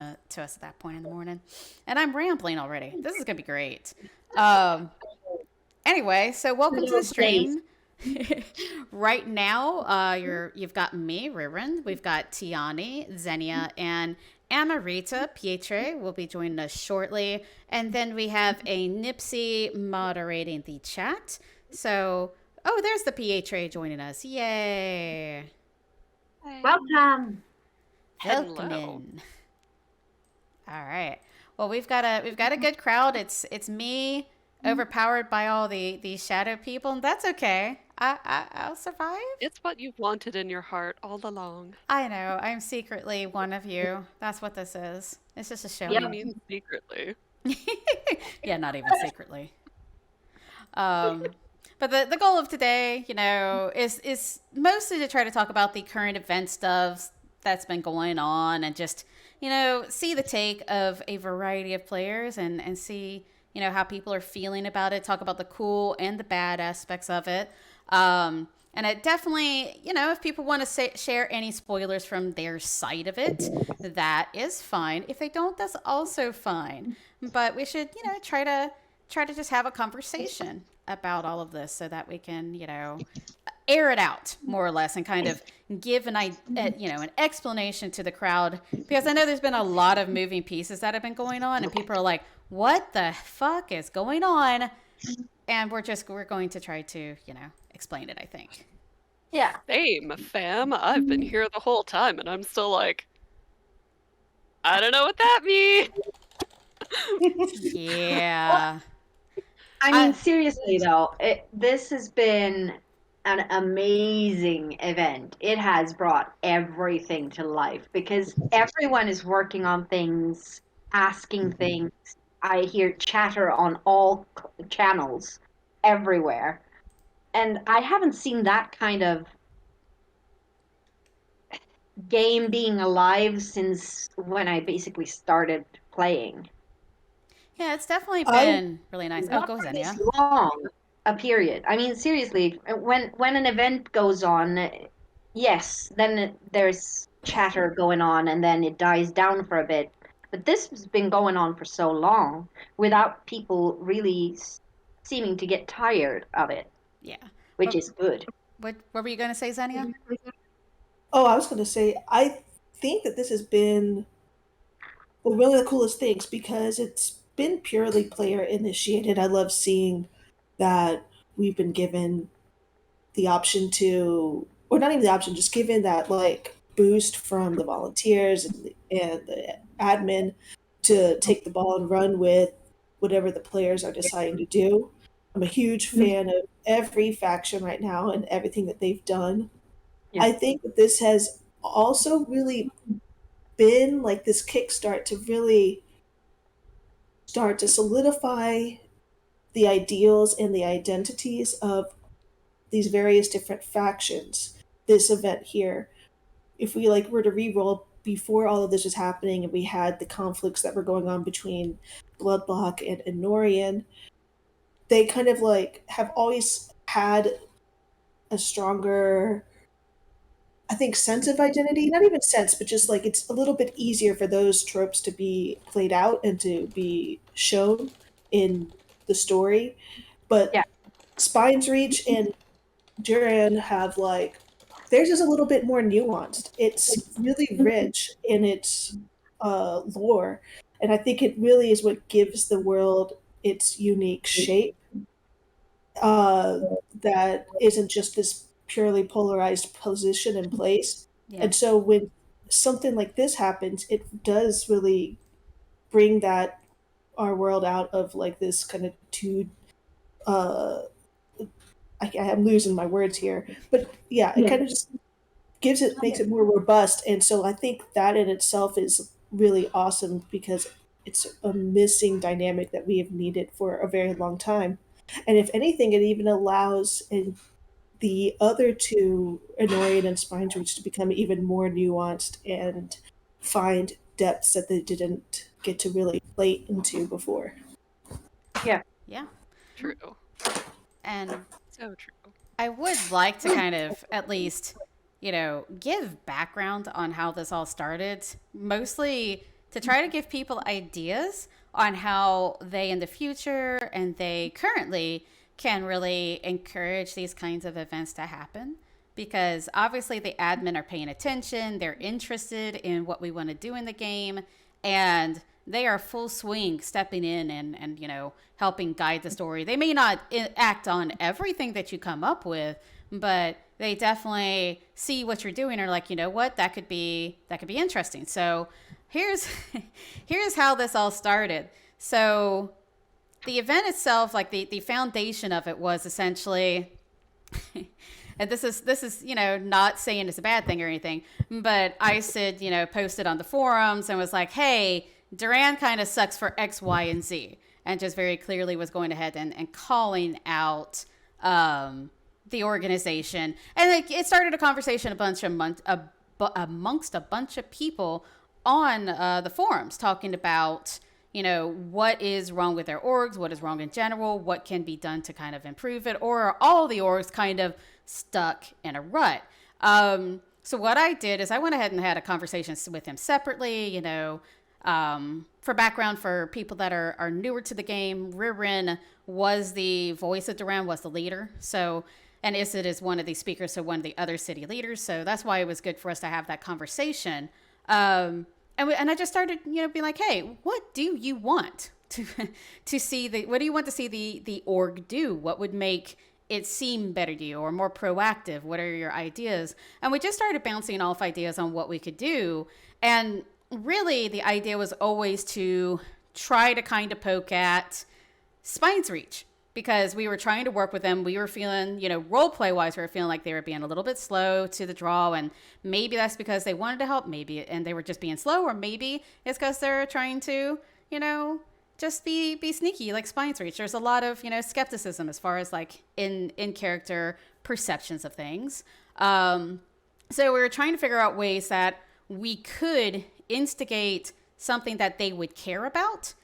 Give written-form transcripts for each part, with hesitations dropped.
to us at that point in the morning. And I'm rambling already. This is going to be great. Um, anyway, so welcome to the Little place. stream. Right now, you've got me, Ririn. We've got Tiani, Xenia, and Amarita Pietre will be joining us shortly. And then we have a Nipsey moderating the chat. So, oh, there's the Pietre joining us. Yay. Hey. Welcome. Welcome Hello. in. All right. Well, we've got a good crowd. It's me overpowered by all the shadow people, and that's okay. I'll survive. It's what you've wanted in your heart all along. I know. I'm secretly one of you. That's what this is. It's just a What do Yep. you showing. mean secretly? Yeah, not even secretly. Um, but the goal of today, is mostly to try to talk about the current event stuff that's been going on and just, see the take of a variety of players and see, how people are feeling about it, talk about the cool and the bad aspects of it. And it definitely, if people want to share any spoilers from their side of it, that is fine. If they don't, that's also fine. But we should, try to just have a conversation about all of this so that we can, air it out more or less and kind of give an explanation to the crowd, because I know there's been a lot of moving pieces that have been going on and people are like, what the fuck is going on? And we're going to try to, explain it, I think. Yeah. Same, fam. I've been here the whole time and I'm still like, I don't know what that means. Yeah. I mean, I seriously though, this has been an amazing event. It has brought everything to life because everyone is working on things, asking things. I hear chatter on all channels everywhere. And I haven't seen that kind of game being alive since when I basically started playing. Yeah, it's definitely I been really nice. Oh, Not go, for this Xenia. long a period. I mean, seriously, when an event goes on, yes, then there's chatter going on, and then it dies down for a bit. But this has been going on for so long without people really seeming to get tired of it, Yeah. which What is good. what were you going to say, Xenia? oh, I was going to say I think that this has been one of the coolest things because it's been purely player initiated. I love seeing that we've been given the option to, or not even the option, just given that like boost from the volunteers and the admin to take the ball and run with whatever the players are deciding to do. I'm a huge fan of every faction right now and everything that they've done. Yeah. I think that this has also really been like this kickstart to really start to solidify the ideals and the identities of these various different factions. This event here, if we like were to re-roll before all of this was happening and we had the conflicts that were going on between Bloodlock and Enorian, they kind of like have always had a stronger, I think, sense of identity. Not even sense, but just like it's a little bit easier for those tropes to be played out and to be shown in the story. But Yeah. Spine's Reach and Duran have like theirs is a little bit more nuanced. It's really rich in its lore, and I think it really is what gives the world its unique shape. Uh, that isn't just this purely polarized position in place. Yeah. And so when something like this happens, it does really bring that our world out of like this kind of two uh I'm losing my words here, but yeah, it kind of just gives it makes it more robust, and so I think that in itself is really awesome because it's a missing dynamic that we have needed for a very long time. And if anything, it even allows the other two, Annoyed and Spines Reach, to become even more nuanced and find depths that they didn't get to really play into before. Yeah. Yeah. True. And So true. I would like to kind of at least, give background on how this all started. Mostly to try to give people ideas on how they in the future and they currently can really encourage these kinds of events to happen. Because obviously the admin are paying attention, they're interested in what we want to do in the game, and they are full swing stepping in and helping guide the story. They may not act on everything that you come up with, but they definitely see what you're doing and are like, you know what, that could be interesting. So here's how this all started. So the event itself, like the foundation of it was essentially and this is not saying it's a bad thing or anything, but I said, posted on the forums and was like, hey, Duran kind of sucks for X, Y, and Z, and just very clearly was going ahead and calling out the organization. And it started a conversation amongst a bunch of people on the forums talking about, what is wrong with their orgs, what is wrong in general, what can be done to kind of improve it, or are all the orgs kind of stuck in a rut? So what I did is I went ahead and had a conversation with him separately, for background for people that are newer to the game. Ririn was the voice of Duran, was the leader. So, and Isid is one of the speakers, so one of the other city leaders. So that's why it was good for us to have that conversation. And I just started, being like, hey, what do you want to see what do you want to see the org do? What would make it seem better to you or more proactive? What are your ideas? And we just started bouncing off ideas on what we could do. And really the idea was always to try to kind of poke at Spine's Reach, because we were trying to work with them. We were feeling, role play wise, we were feeling like they were being a little bit slow to the draw, and maybe that's because they wanted to help, maybe, and they were just being slow, or maybe it's because they're trying to, just be sneaky like Spine's Reach. There's a lot of, skepticism as far as like in character perceptions of things. So we were trying to figure out ways that we could instigate something that they would care about.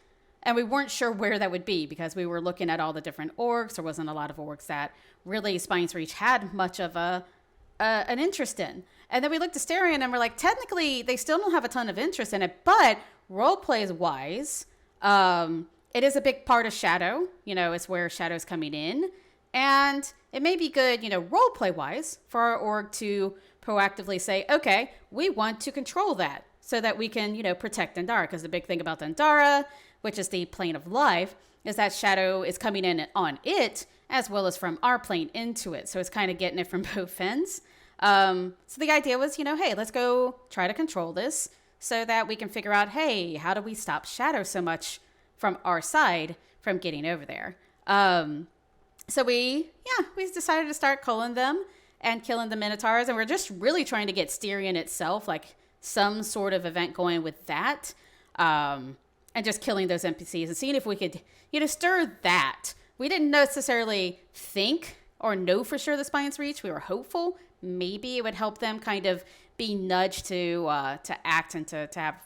And we weren't sure where that would be because we were looking at all the different orgs. There wasn't a lot of orgs that really Spine's Reach had much of an interest in. And then we looked at Asterion and we're like, technically, they still don't have a ton of interest in it, but roleplay wise, it is a big part of Shadow. It's where Shadow's coming in. And it may be good, roleplay wise, for our org to proactively say, okay, we want to control that so that we can, protect Dendara. Because the big thing about Dendara, which is the plane of life, is that Shadow is coming in on it as well as from our plane into it. So it's kind of getting it from both ends. So the idea was, hey, let's go try to control this so that we can figure out, hey, how do we stop Shadow so much from our side from getting over there? So we decided to start culling them and killing the Minotaurs. And we're just really trying to get Styrian itself, like some sort of event going with that. And just killing those NPCs and seeing if we could, stir that. We didn't necessarily think or know for sure the Spine's Reach. We were hopeful maybe it would help them kind of be nudged to act and to have,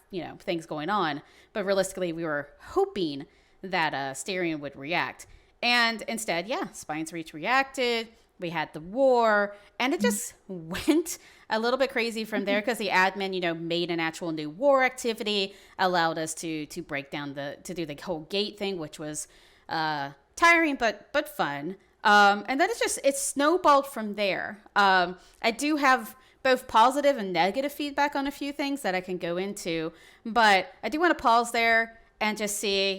things going on. But realistically, we were hoping that Styrian would react. And instead, Spine's Reach reacted. We had the war, and it just went a little bit crazy from there because the admin, made an actual new war activity, allowed us to break down to do the whole gate thing, which was tiring but fun. And then it snowballed from there. I do have both positive and negative feedback on a few things that I can go into, but I do want to pause there and just see,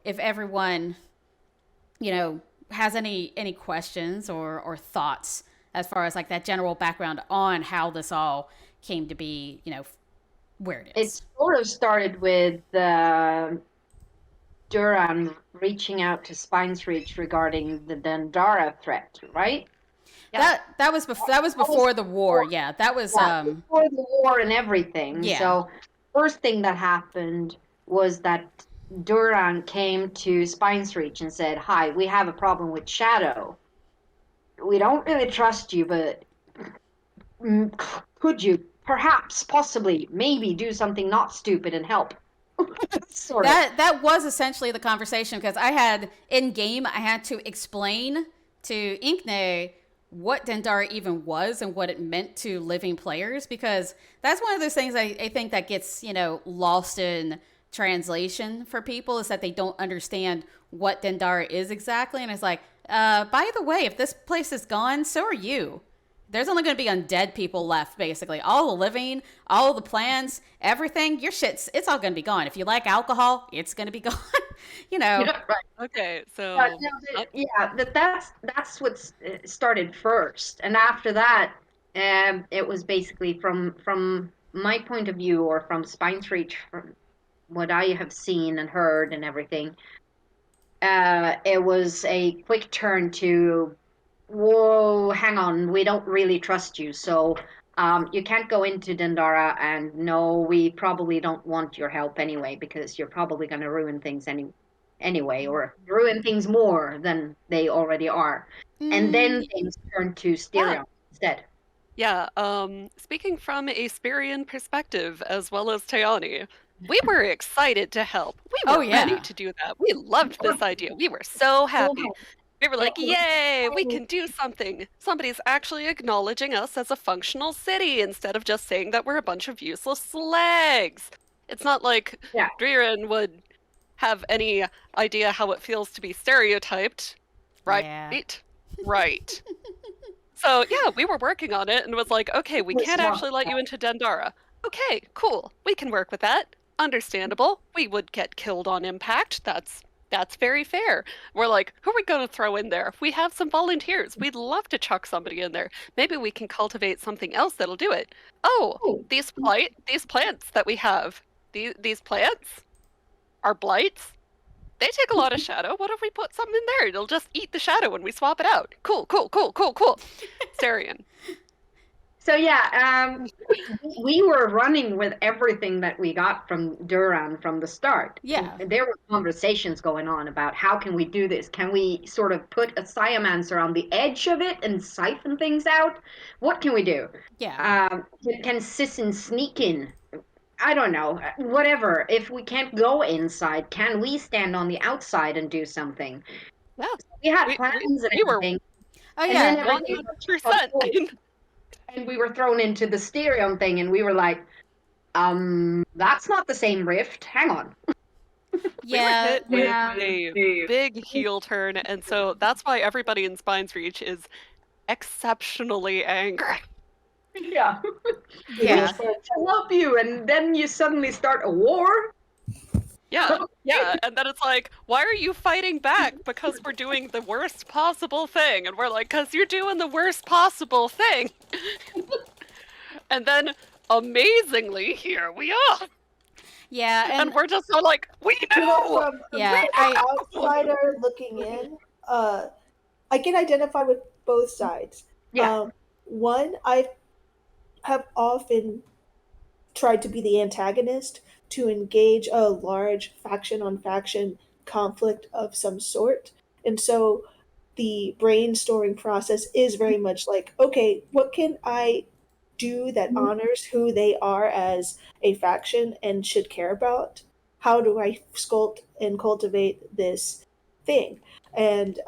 if everyone, has any questions or thoughts as far as like that general background on how this all came to be, where it is. It sort of started with Duran reaching out to Spine's Reach regarding the Dendara threat, right? Yeah. That was before the war. Yeah, that was before the war and everything. Yeah. So first thing that happened was that Duran came to Spine's Reach and said, "Hi, we have a problem with Shadow. We don't really trust you, but could you perhaps, possibly, maybe do something not stupid and help?" Sort of. That was essentially the conversation because I had to explain to Inkne what Dendara even was and what it meant to living players, because that's one of those things I think that gets, lost in translation for people, is that they don't understand what Dendara is exactly. And it's like, by the way, if this place is gone, so are you. There's only going to be undead people left, basically. All the living, all the plants, everything, your shit's, it's all going to be gone. If you like alcohol, it's going to be gone. Yeah, right. Okay, Yeah, so no, that's what started first, and after that, it was basically from my point of view, or from Spine's Reach, from what I have seen and heard and everything. It was a quick turn to, whoa, hang on, we don't really trust you, so you can't go into Dendara, and no, we probably don't want your help anyway, because you're probably going to ruin things anyway, or ruin things more than they already are. And then things turned to yeah, Styrian instead. yeah. Speaking from a Spirian perspective as well as Teani, we were excited to help. We Oh, were ready yeah. to do that. We loved this idea. We were so happy. We were like, yay, we can do something. Somebody's actually acknowledging us as a functional city instead of just saying that we're a bunch of useless slags. It's not like Yeah. Driran would have any idea how it feels to be stereotyped, right? Yeah. Right. So, yeah, we were working on it and was like, okay, we can't Smart. actually let you into Dendara. Okay, cool. We can work with that. Understandable. We would get killed on impact. That's very fair. We're like, who are we going to throw in there? We have some volunteers. We'd love to chuck somebody in there. Maybe we can cultivate something else that'll do it. Oh, these plants that we have. These plants are blights. They take a lot of shadow. What if we put something in there? It'll just eat the shadow when we swap it out. Cool. Sarian. So yeah, we were running with everything that we got from Duran from the start. Yeah. And there were conversations going on about how can we do this? Can we sort of put a Sciamancer on the edge of it and siphon things out? What can we do? Yeah. Can Sissin sneak in? I don't know. Whatever. If we can't go inside, can we stand on the outside and do something? Yeah. We had We plans and we were everything. Oh, And then yeah. everything got 100%. and we were thrown into the Styrian thing, and we were like, that's not the same rift. Hang on. We were Yeah. hit with a big heel turn, and so that's why everybody in Spine's Reach is exceptionally angry. Yeah. Yeah. I love you, and then you suddenly start a war. Yeah, and then it's like, why are you fighting back? Because we're doing the worst possible thing. And we're like, because you're doing the worst possible thing. And then, amazingly, here we are. Yeah. And we're just so like, we know! From Yeah, an outsider looking in, I can identify with both sides. Yeah. One, I have often tried to be the antagonist to engage a large faction on faction conflict of some sort. And so the brainstorming process is very much like, okay, what can I do that honors who they are as a faction and should care about? How do I sculpt and cultivate this thing? And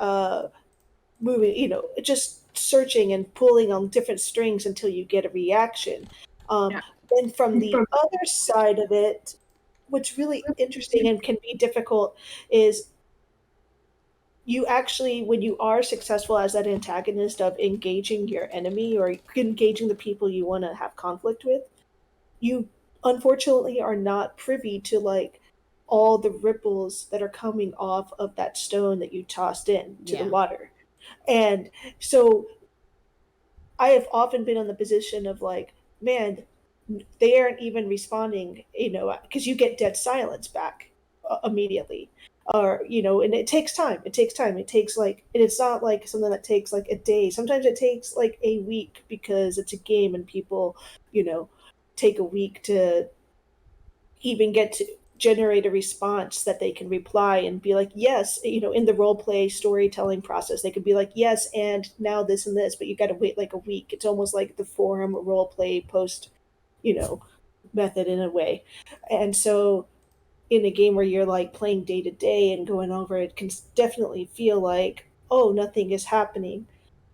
moving, just searching and pulling on different strings until you get a reaction. Yeah. Then from the other side of it, what's really interesting and can be difficult is you actually, when you are successful as that antagonist of engaging your enemy or engaging the people you want to have conflict with, you unfortunately are not privy to like all the ripples that are coming off of that stone that you tossed in to the Yeah. water. And so I have often been in the position of like, man, they aren't even responding, because you get dead silence back immediately. Or, and it takes time. It takes time. It takes like, and it's not like something that takes like a day. Sometimes it takes like a week because it's a game and people, take a week to even get to generate a response that they can reply and be like, yes, in the role play storytelling process, they could be like, yes, and now this and this, but you got to wait like a week. It's almost like the forum role play post, method in a way. And so in a game where you're like playing day to day and going over it can definitely feel like, oh, nothing is happening.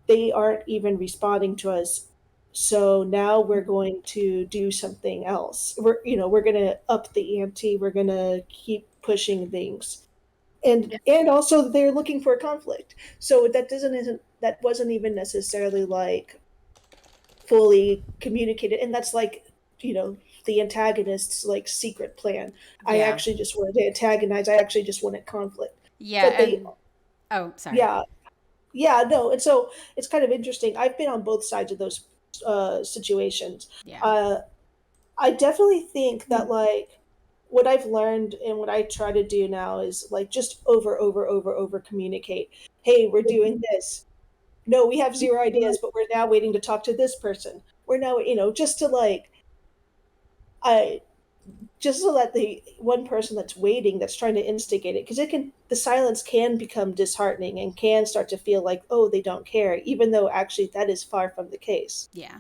they aren't even responding to us. So now we're going to do something else. We're going to up the ante. We're going to keep pushing things. And also they're looking for a conflict. So that wasn't even necessarily like fully communicated, and that's like, the antagonist's like secret plan. I Yeah. actually just wanted to antagonize. I actually just wanted conflict. Yeah, But they, and oh, sorry. yeah, yeah, no, and so it's kind of interesting. I've been on both sides of those situations. Yeah. uh I definitely think that, like, what I've learned and what I try to do now is like just over communicate. Hey, we're doing this. No, we have zero ideas, but we're now waiting to talk to this person. We're now, just to like, I just so that the one person that's waiting, that's trying to instigate it, because the silence can become disheartening and can start to feel like, oh, they don't care, even though actually that is far from the case. Yeah.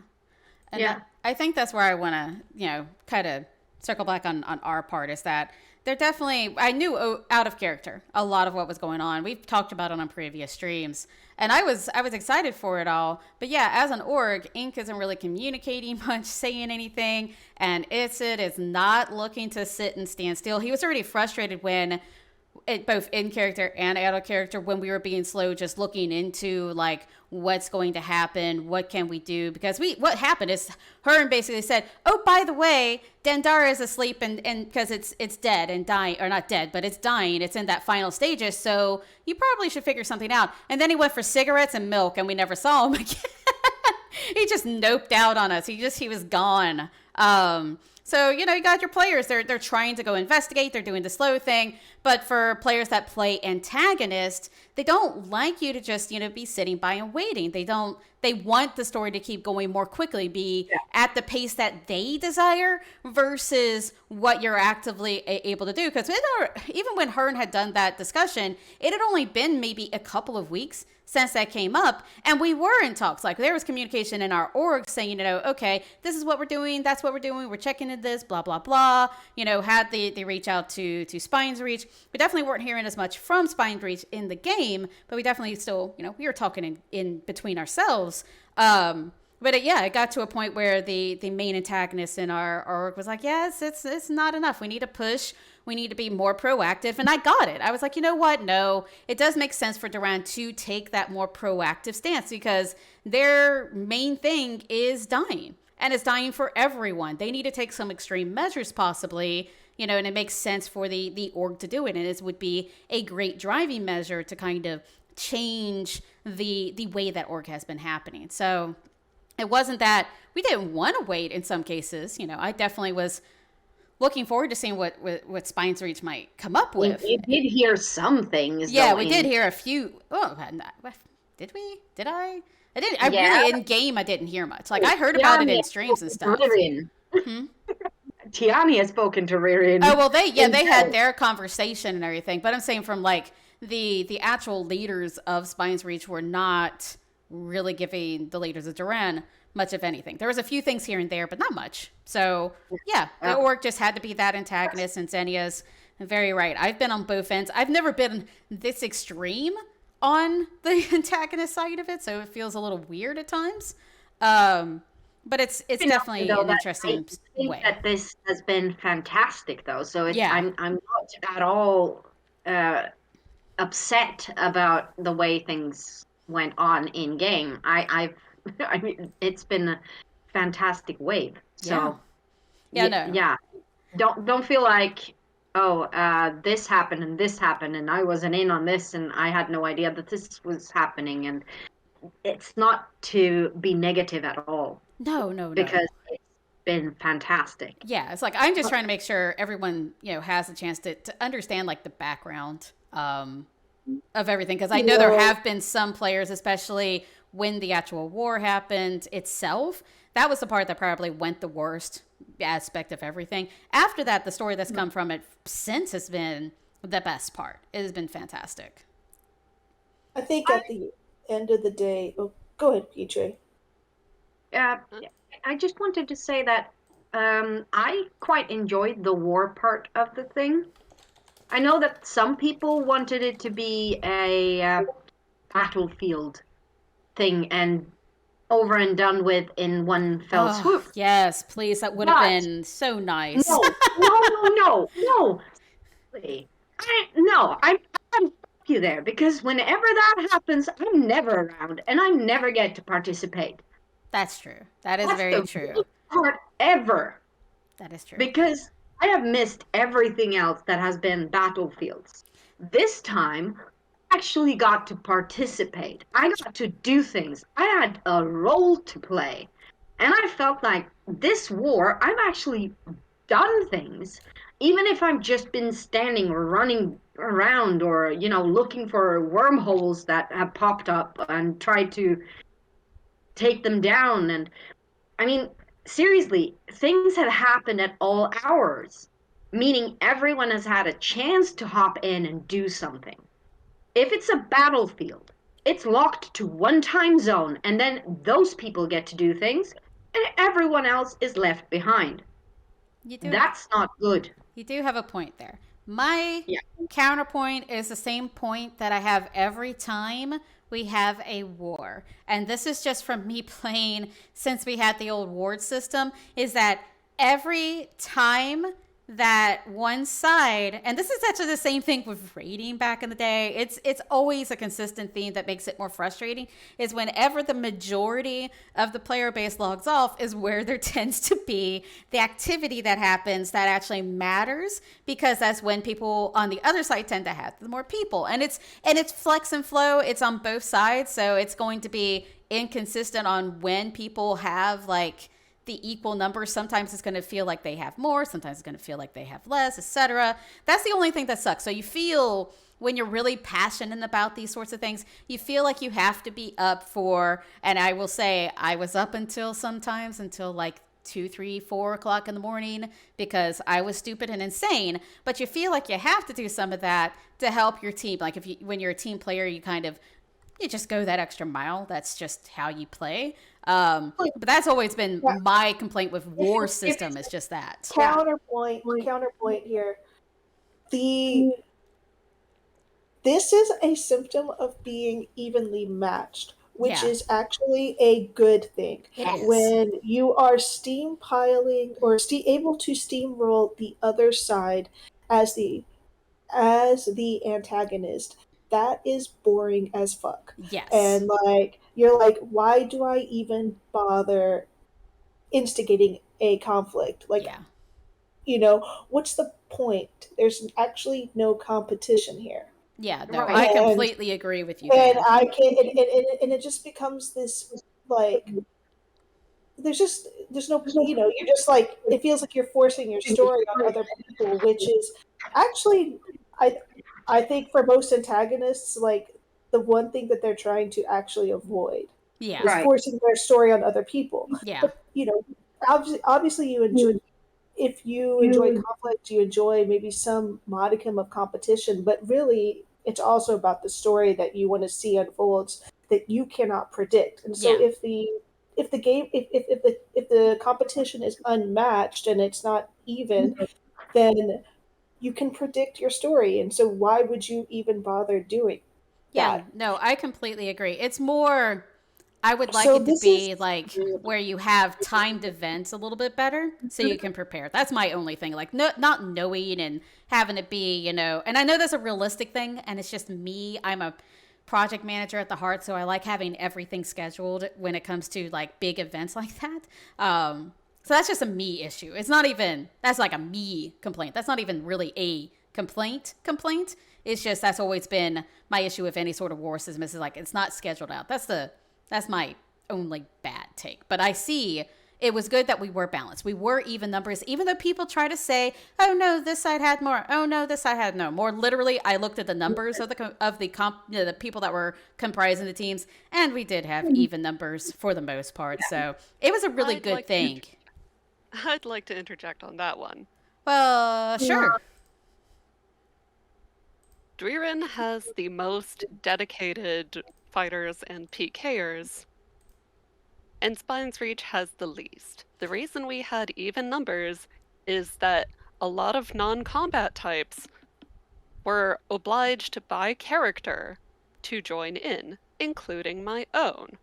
And Yeah. I think that's where I want to, kind of circle back on our part is that they're definitely, I knew out of character a lot of what was going on. We've talked about it on previous streams. And I was excited for it all. But yeah, as an org, Ink isn't really communicating much, saying anything. And Isid is not looking to sit and stand still. He was already frustrated when both in character and out of character when we were being slow, just looking into like what's going to happen, what can we do, because what happened is her basically said, oh, by the way, Dandara is asleep and because it's dead and dying, or not dead, but it's dying, it's in that final stages, so you probably should figure something out. And then he went for cigarettes and milk and we never saw him again. He just noped out on us. He was gone. So, you got your players. They're trying to go investigate. They're doing the slow thing. But for players that play antagonist, they don't like you to just, be sitting by and waiting. They want the story to keep going more quickly, be at the pace that they desire versus what you're actively able to do. Because even when Hearn had done that discussion, it had only been maybe a couple of weeks since that came up, and we were in talks. Like, there was communication in our org saying, okay, this is what we're doing, that's what we're doing, we're checking into this, blah blah blah. Had they reach out to Spine's Reach. We definitely weren't hearing as much from Spine's Reach in the game, but we definitely still, we were talking in between ourselves. But it got to a point where the main antagonist in our org was like, yes, it's not enough. We need to push. We need to be more proactive. And I got it. I was like, you know what? No, it does make sense for Duran to take that more proactive stance because their main thing is dying. And it's dying for everyone. They need to take some extreme measures possibly, and it makes sense for the org to do it. And it would be a great driving measure to kind of change the way that org has been happening. So it wasn't that we didn't want to wait in some cases. I definitely was looking forward to seeing what Spine's Reach might come up with. We did hear some things. Yeah, we did hear a few. Oh, did we? Did I? I didn't. I really in game. I didn't hear much. Like I heard about it in streams and stuff. Tiani has spoken to Ririn. Oh well, they had their conversation and everything. But I'm saying from like the actual leaders of Spine's Reach were not really giving the leaders of Duran much of anything. There was a few things here and there, but not much. So yeah, the org just had to be that antagonist, and Xenia's very right. I've been on both ends. I've never been this extreme on the antagonist side of it, so it feels a little weird at times. But it's definitely an interesting I think way. that this has been fantastic, though. So I'm not at all upset about the way things went on in game. I mean, it's been a fantastic wave. So yeah. Don't feel like this happened and I wasn't in on this and I had no idea that this was happening, and it's not to be negative at all. No. Because it's been fantastic. Yeah, it's like I'm just trying to make sure everyone, has a chance to understand like the background of everything, because I know there have been some players, especially when the actual war happened itself, that was the part that probably went the worst aspect of everything. After that, the story that's come from it since has been the best part. It has been fantastic. I think at the end of the day, go ahead, PJ. I just wanted to say that I quite enjoyed the war part of the thing. I know that some people wanted it to be a battlefield thing and over and done with in one fell Oh, swoop. yes, please. That would have But been so nice. no. I'm fuck you there, because whenever that happens, I'm never around and I never get to participate. That's true. That is That's very the true. worst part ever, That is true. because I have missed everything else that has been battlefields. This time, I actually got to participate. I got to do things. I had a role to play. And I felt like this war, I've actually done things. Even if I've just been standing or running around or, looking for wormholes that have popped up and tried to take them down. And I mean, seriously, things have happened at all hours, meaning everyone has had a chance to hop in and do something. If it's a battlefield, it's locked to one time zone, and then those people get to do things, and everyone else is left behind. You do That's not good. You do have a point there. My Yeah. counterpoint is the same point that I have every time we have a war. And this is just from me playing since we had the old ward system, is that every time that one side, and this is actually the same thing with raiding back in the day, it's always a consistent theme that makes it more frustrating, is whenever the majority of the player base logs off is where there tends to be the activity that happens that actually matters, because that's when people on the other side tend to have the more people, and it's flex and flow. It's on both sides, so it's going to be inconsistent on when people have like the equal numbers. Sometimes it's going to feel like they have more, sometimes it's going to feel like they have less, etc. That's the only thing that sucks. So you feel, when you're really passionate about these sorts of things, you feel like you have to be up for, and I will say I was up until sometimes until like 2, 3, 4 o'clock in the morning because I was stupid and insane. But you feel like you have to do some of that to help your team. Like when you're a team player, you just go that extra mile. That's just how you play. But that's always been my complaint with war system, is just that. Counterpoint here. This is a symptom of being evenly matched, which Yeah. is actually a good thing. It is. When you are steam piling or able to steamroll the other side as the antagonist, that is boring as fuck. Yes. And like you're like, why do I even bother instigating a conflict? Like, Yeah. what's the point? There's actually no competition here. Yeah. No, Right. I completely agree with you And there. I can and it just becomes this like there's no you're just like, it feels like you're forcing your story on other people, which is actually I think for most antagonists, like the one thing that they're trying to actually avoid Yeah. is Right. forcing their story on other people. Yeah. But obviously you enjoy, if you enjoy conflict, you enjoy maybe some modicum of competition, but really it's also about the story that you want to see unfolds that you cannot predict. And so Yeah. if the game if the competition is unmatched and it's not even, then you can predict your story. And so why would you even bother doing Yeah. that? No, I completely agree. It's more, I would like So it to this is be like where you have timed events a little bit better so you can prepare. That's my only thing. Like, no, not knowing and having it be, and I know that's a realistic thing, and it's just me. I'm a project manager at the heart, so I like having everything scheduled when it comes to like big events like that. So that's just a me issue. It's not even, that's like a me complaint. That's not even really a complaint. It's just, that's always been my issue with any sort of war system. Is like, it's not scheduled out. That's my only bad take. But I see it was good that we were balanced. We were even numbers, even though people try to say, "Oh no, this side had more. Oh no, this side had no more." Literally, I looked at the numbers of the people that were comprising the teams, and we did have even numbers for the most part. So it was a really good thing. I'd like to interject on that one. Well, sure. Driren has the most dedicated fighters and PKers, and Spine's Reach has the least. The reason we had even numbers is that a lot of non-combat types were obliged by character to join in, including my own.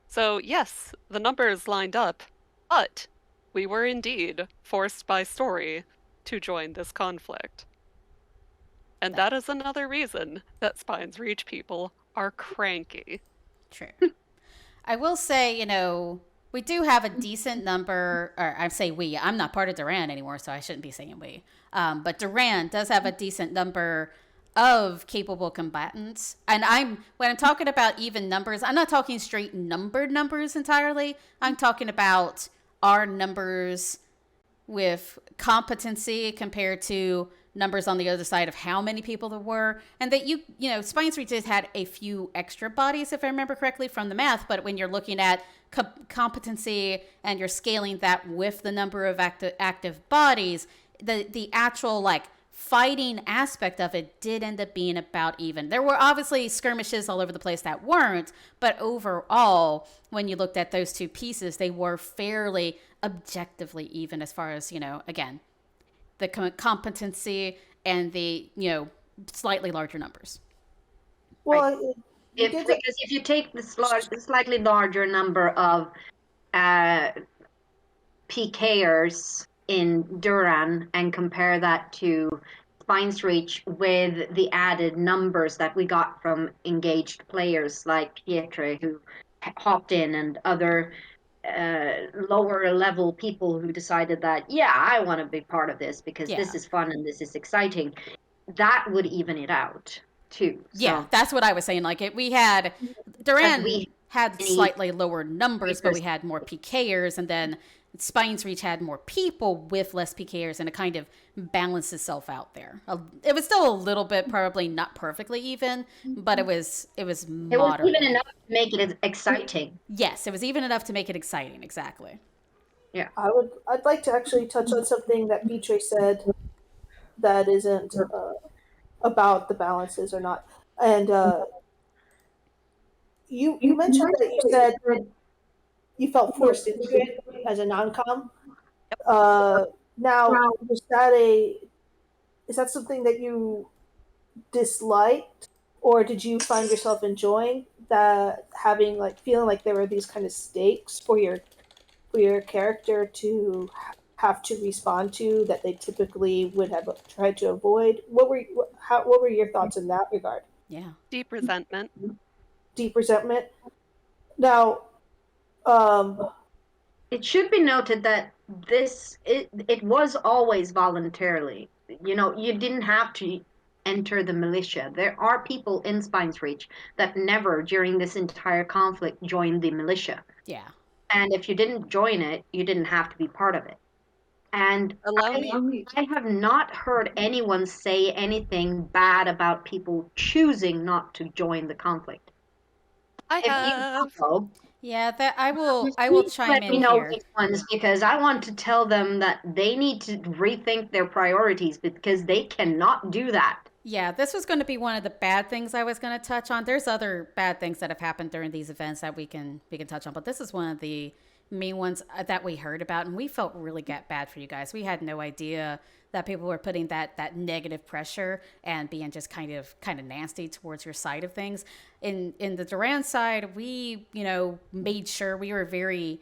So, yes, the numbers lined up, but we were indeed forced by story to join this conflict. And that is another reason that Spines Reach people are cranky. True. I will say, we do have a decent number, or I say we. I'm not part of Duran anymore, so I shouldn't be saying we. But Duran does have a decent number of capable combatants. And when I'm talking about even numbers, I'm not talking straight numbered numbers entirely. I'm talking about our numbers with competency compared to numbers on the other side of how many people there were, and that Spines Reach did had a few extra bodies, if I remember correctly from the math. But when you're looking at competency and you're scaling that with the number of active bodies, the actual fighting aspect of it did end up being about even. There were obviously skirmishes all over the place that weren't, but overall, when you looked at those two pieces, they were fairly objectively even as far as, again, the competency and the, slightly larger numbers. Well, Because if you take the slightly larger number of PKers in Duran and compare that to Spines Reach with the added numbers that we got from engaged players like Pietre, who hopped in, and other lower level people who decided that, yeah, I want to be part of this because this is fun and this is exciting, that would even it out too. So, yeah, that's what I was saying. We had Duran had slightly lower numbers, but we had more PKers, and then Spines Reach had more people with less PKers, and it kind of balanced itself out there. It was still a little bit, probably not perfectly even, but it was moderate. It was even enough to make it exciting. Yes, it was even enough to make it exciting. Exactly. Yeah, I'd like to actually touch on something that Pietre said that isn't about the balances or not, and you mentioned that you said you felt forced into it as a non-com. Now, is that something that you disliked, or did you find yourself enjoying that, having feeling like there were these kind of stakes for your character to have to respond to that they typically would have tried to avoid? What were your thoughts in that regard? Yeah. Deep resentment. Deep resentment. Now, it should be noted that it was always voluntarily. You didn't have to enter the militia. There are people in Spines Reach that never during this entire conflict joined the militia. Yeah. And if you didn't join it, you didn't have to be part of it. And I have not heard anyone say anything bad about people choosing not to join the conflict. I have. Yeah, that I will chime in here. Which ones, because I want to tell them that they need to rethink their priorities because they cannot do that. Yeah, this was going to be one of the bad things I was going to touch on. There's other bad things that have happened during these events that we can touch on, but this is one of the main ones that we heard about, and we felt really bad for you guys. We had no idea that people were putting that negative pressure and being just kind of nasty towards your side of things. In the Duran side, we made sure we were very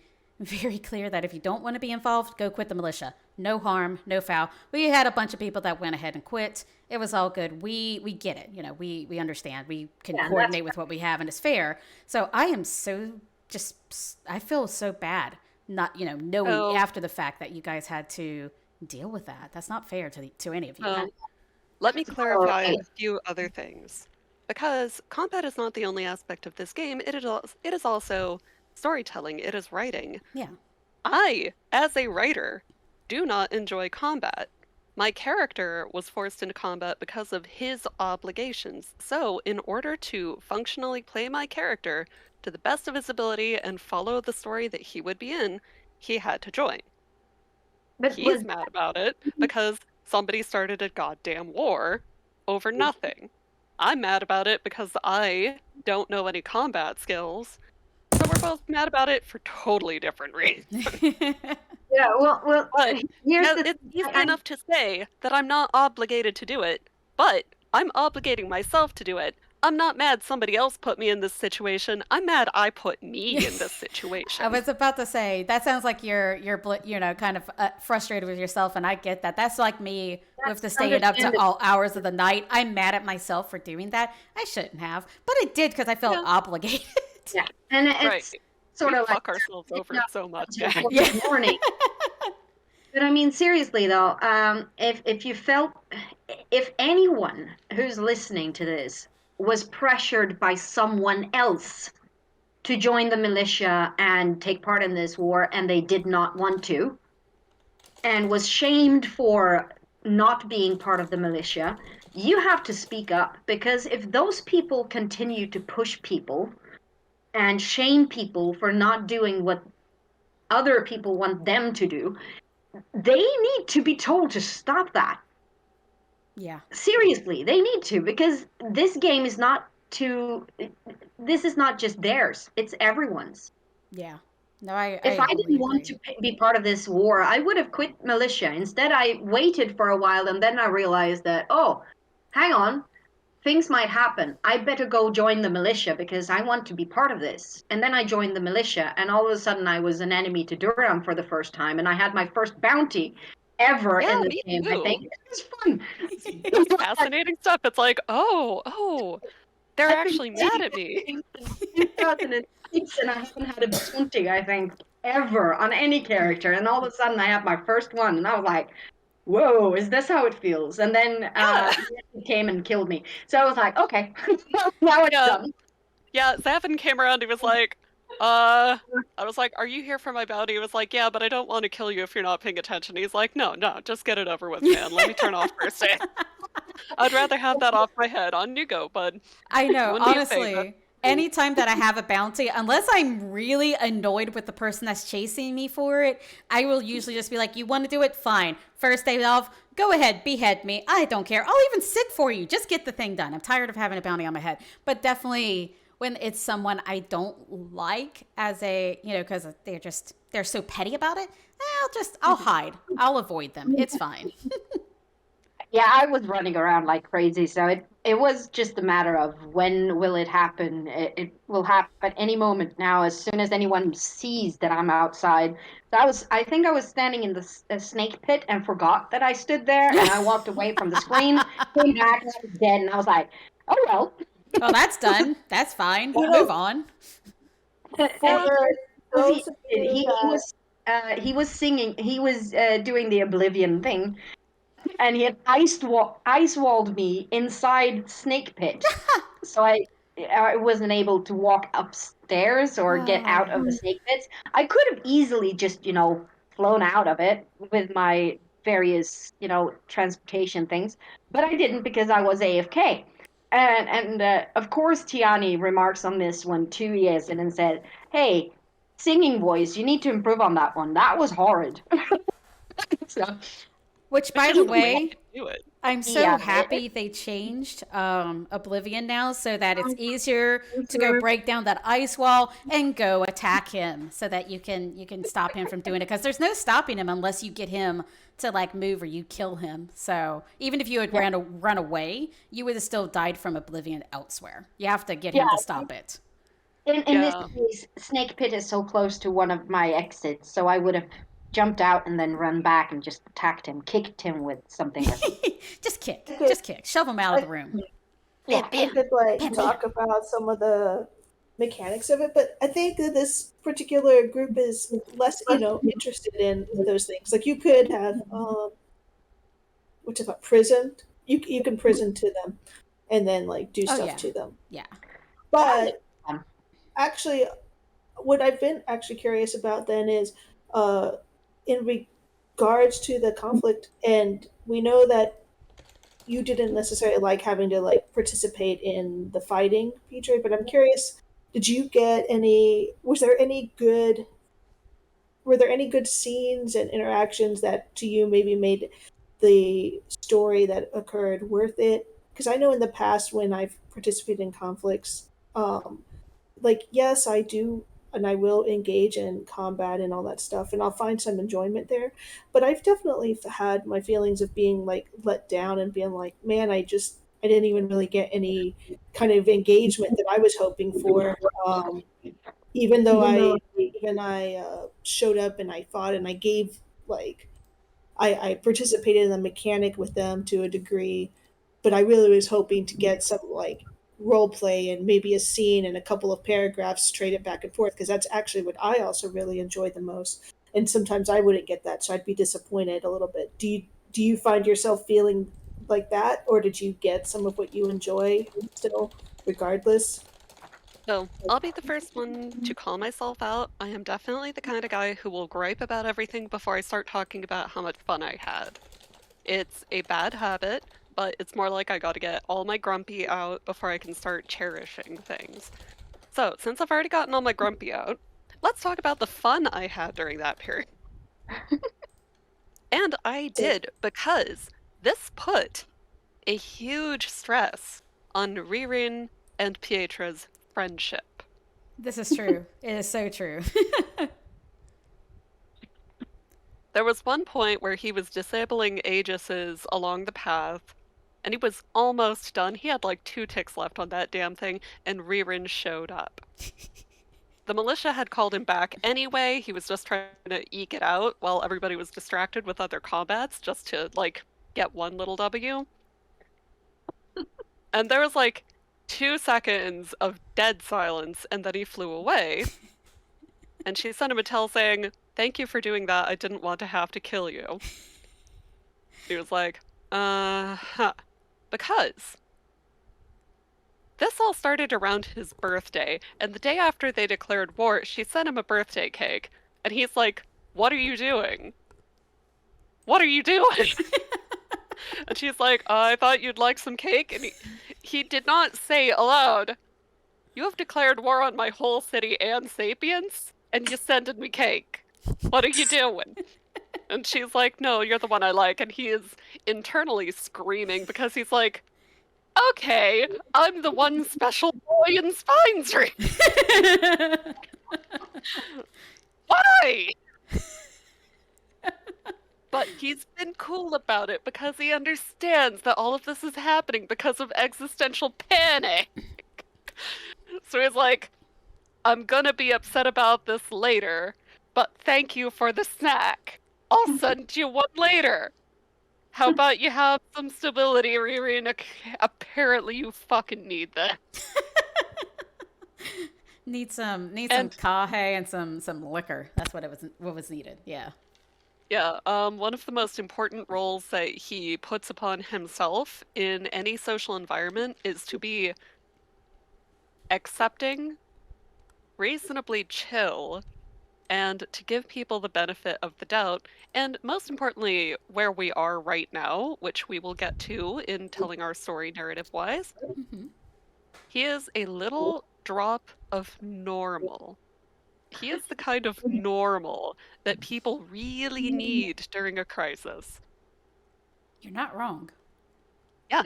clear that if you don't want to be involved, go quit the militia. No harm, no foul. We had a bunch of people that went ahead and quit. It was all good. We get it. We understand. We can coordinate with what we have, and it's fair. So I am I feel so bad not, knowing after the fact that you guys had to deal with that. That's not fair to any of you. Let me clarify a few other things. Because combat is not the only aspect of this game. It is also storytelling. It is writing. Yeah. I, as a writer, do not enjoy combat. My character was forced into combat because of his obligations. So, in order to functionally play my character to the best of his ability and follow the story that he would be in, he had to join. But he's mad about it because somebody started a goddamn war over nothing. I'm mad about it because I don't know any combat skills. So we're both mad about it for totally different reasons. Yeah, well, but it's easy enough to say that I'm not obligated to do it, but I'm obligating myself to do it. I'm not mad somebody else put me in this situation. I'm mad I put me in this I situation. was about to say that sounds like you're kind of frustrated with yourself, and I get that. That's like me with the That's staying up to understandable. all hours of the night. I'm mad at myself for doing that. I shouldn't have, but I did because I felt Yeah, obligated. Yeah, and right. it's sort We of like fuck ourselves it's over not so much, until gang. 4 in Yeah. the morning. But I mean, seriously though, if you felt, if anyone who's listening to this was pressured by someone else to join the militia and take part in this war, and they did not want to, and was shamed for not being part of the militia, you have to speak up, because if those people continue to push people and shame people for not doing what other people want them to do, they need to be told to stop that. Yeah. Seriously, they need to, because this game is not to, this is not just theirs, it's everyone's. Yeah. No, I If I wholly didn't want to agree. be part of this war, I would have quit militia. Instead, I waited for a while, and then I realized that, oh, hang on, things might happen. I better go join the militia because I want to be part of this. And then I joined the militia, and all of a sudden I was an enemy to Durham for the first time, and I had my first bounty ever Yeah, in this me game. I too. think it was fun. It's fascinating stuff. It's like, oh, they're I've been actually mad playing at me. this game since 2006, and I haven't had a bounty, I think, ever on any character. And all of a sudden I have my first one, and I was like, whoa, is this how it feels? And then Yeah. he came and killed me. So I was like, okay, now it's Yeah. done. Yeah, Zavin came around, he was like, I was like, are you here for my bounty? He was like, yeah, but I don't want to kill you if you're not paying attention. He's like, no, just get it over with, man. Let me turn off first aid. I'd rather have that off my head. On you go, bud. I know, Doing me a favor. honestly. Anytime that I have a bounty, unless I'm really annoyed with the person that's chasing me for it, I will usually just be like, you want to do it? Fine. First day off, go ahead, behead me. I don't care. I'll even sit for you. Just get the thing done. I'm tired of having a bounty on my head. But definitely when it's someone I don't like as a, because they're so petty about it, I'll hide. I'll avoid them. It's fine. Yeah, I was running around like crazy, so it was just a matter of when will it happen. It will happen at any moment now, as soon as anyone sees that I'm outside. So I think I was standing in the snake pit and forgot that I stood there, and I walked away from the screen, came back, and I was dead, and I was like, oh well. Well, that's done. That's fine. You Move know, on. And Yeah. he those of did. you that He was singing. He was doing the Oblivion thing, and he had ice walled me inside Snake Pit, so I wasn't able to walk upstairs or get out of the snake pits. I could have easily just flown out of it with my various transportation things, but I didn't because I was AFK. And of course Tiani remarks on this when 2 years in and said, "Hey, singing voice, you need to improve on that one. That was horrid." So Which, It's by just the the way way, you do it. I'm yeah, so happy they changed Oblivion now so that it's easier to go break down that ice wall and go attack him so that you can stop him from doing it, because there's no stopping him unless you get him to like move or you kill him. So even if you had yeah, run away, you would have still died from Oblivion elsewhere. You have to get yeah. him to stop it. In this Yeah. case, Snake Pit is so close to one of my exits, so I would have jumped out and then run back and just attacked him, kicked him with something or something. Just kick, shove him out of I, the room. Yeah, Bam, I bam, could like bam, bam. talk about some of the mechanics of it, but I think that this particular group is less, interested in those things. Like you could have, which is prisoned. You can prison to them, and then like do Oh stuff yeah, to them. yeah. that was But fun. actually, what I've been actually curious about then is, uh, in regards to the conflict, and we know that you didn't necessarily like having to like participate in the fighting, PJ, but I'm curious, did you get any were there any good scenes and interactions that to you maybe made the story that occurred worth it? Because I know in the past when I've participated in conflicts, like yes, I do and I will engage in combat and all that stuff, and I'll find some enjoyment there. But I've definitely had my feelings of being like let down and being like, man, I just I didn't even really get any kind of engagement that I was hoping for. Even though I showed up and I fought and I gave like I participated in the mechanic with them to a degree, but I really was hoping to get some like role play and maybe a scene and a couple of paragraphs traded back and forth because that's actually what I also really enjoy the most. And sometimes I wouldn't get that, so I'd be disappointed a little bit. Do you find yourself feeling like that, or did you get some of what you enjoy still, regardless? So I'll be the first one to call myself out. I am definitely the kind of guy who will gripe about everything before I start talking about how much fun I had. It's a bad habit, but it's more like I gotta get all my grumpy out before I can start cherishing things. So, since I've already gotten all my grumpy out, let's talk about the fun I had during that period. And I did, because this put a huge stress on Ririn and Pietra's friendship. This is true. It is so true. There was one point where he was disabling Aegises along the path, and he was almost done. He had like 2 ticks left on that damn thing, and Ririn showed up. The militia had called him back anyway. He was just trying to eke it out while everybody was distracted with other combats just to, like, get one little W. And there was like 2 seconds of dead silence, and then he flew away. And she sent him a tell saying, "Thank you for doing that. I didn't want to have to kill you." He was like, huh. Because this all started around his birthday, and the day after they declared war, she sent him a birthday cake. And he's like, "What are you doing? What are you doing?" And she's like, "I thought you'd like some cake." And he did not say aloud, "You have declared war on my whole city and sapience, and you sending me cake. What are you doing?" And she's like, "No, you're the one I like." And he is internally screaming because he's like, "Okay, I'm the one special boy in Spine's Ring. Why?" But he's been cool about it because he understands that all of this is happening because of existential panic. So he's like, "I'm gonna be upset about this later, but thank you for the snack. I'll send you one later. How about you have some stability, Riri? Apparently you fucking need that." Need some And kahe and some liquor. That's what was needed. Yeah. yeah, one of the most important roles that he puts upon himself in any social environment is to be accepting, reasonably chill, and to give people the benefit of the doubt. And most importantly, where we are right now, which we will get to in telling our story narrative wise, Hmm. he is a little drop of normal. He is the kind of normal that people really need during a crisis. You're not wrong. Yeah,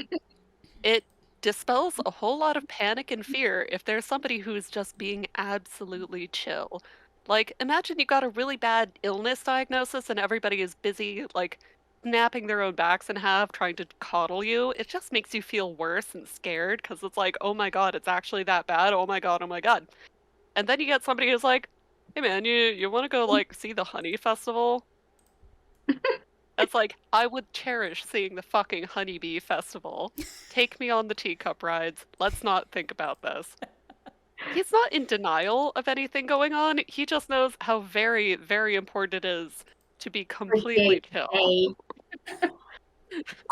it dispels a whole lot of panic and fear if there's somebody who's just being absolutely chill. Like, imagine you got a really bad illness diagnosis and everybody is busy, like, snapping their own backs in half, trying to coddle you. It just makes you feel worse and scared because it's like, oh my god, it's actually that bad. Oh my god, oh my god. And then you get somebody who's like, "Hey man, you want to go, like, see the honey festival?" It's like, I would cherish seeing the fucking honeybee festival. Take me on the teacup rides. Let's not think about this. He's not in denial of anything going on. He just knows how very, very important it is to be completely chill.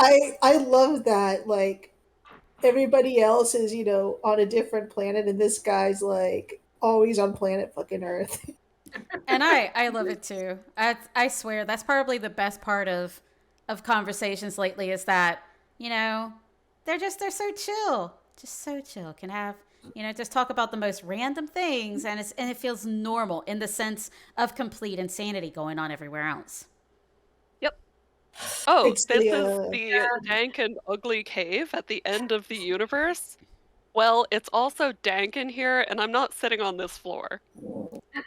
Hey, I love that. Like everybody else is, on a different planet, and this guy's like always on planet fucking Earth. And I love it too. I swear that's probably the best part of conversations lately is that, they're so chill. Just so chill. Can have, just talk about the most random things and it feels normal in the sense of complete insanity going on everywhere else. Yep. Oh, It's this the is the dank and ugly cave at the end of the universe. Well, it's also dank in here, and I'm not sitting on this floor.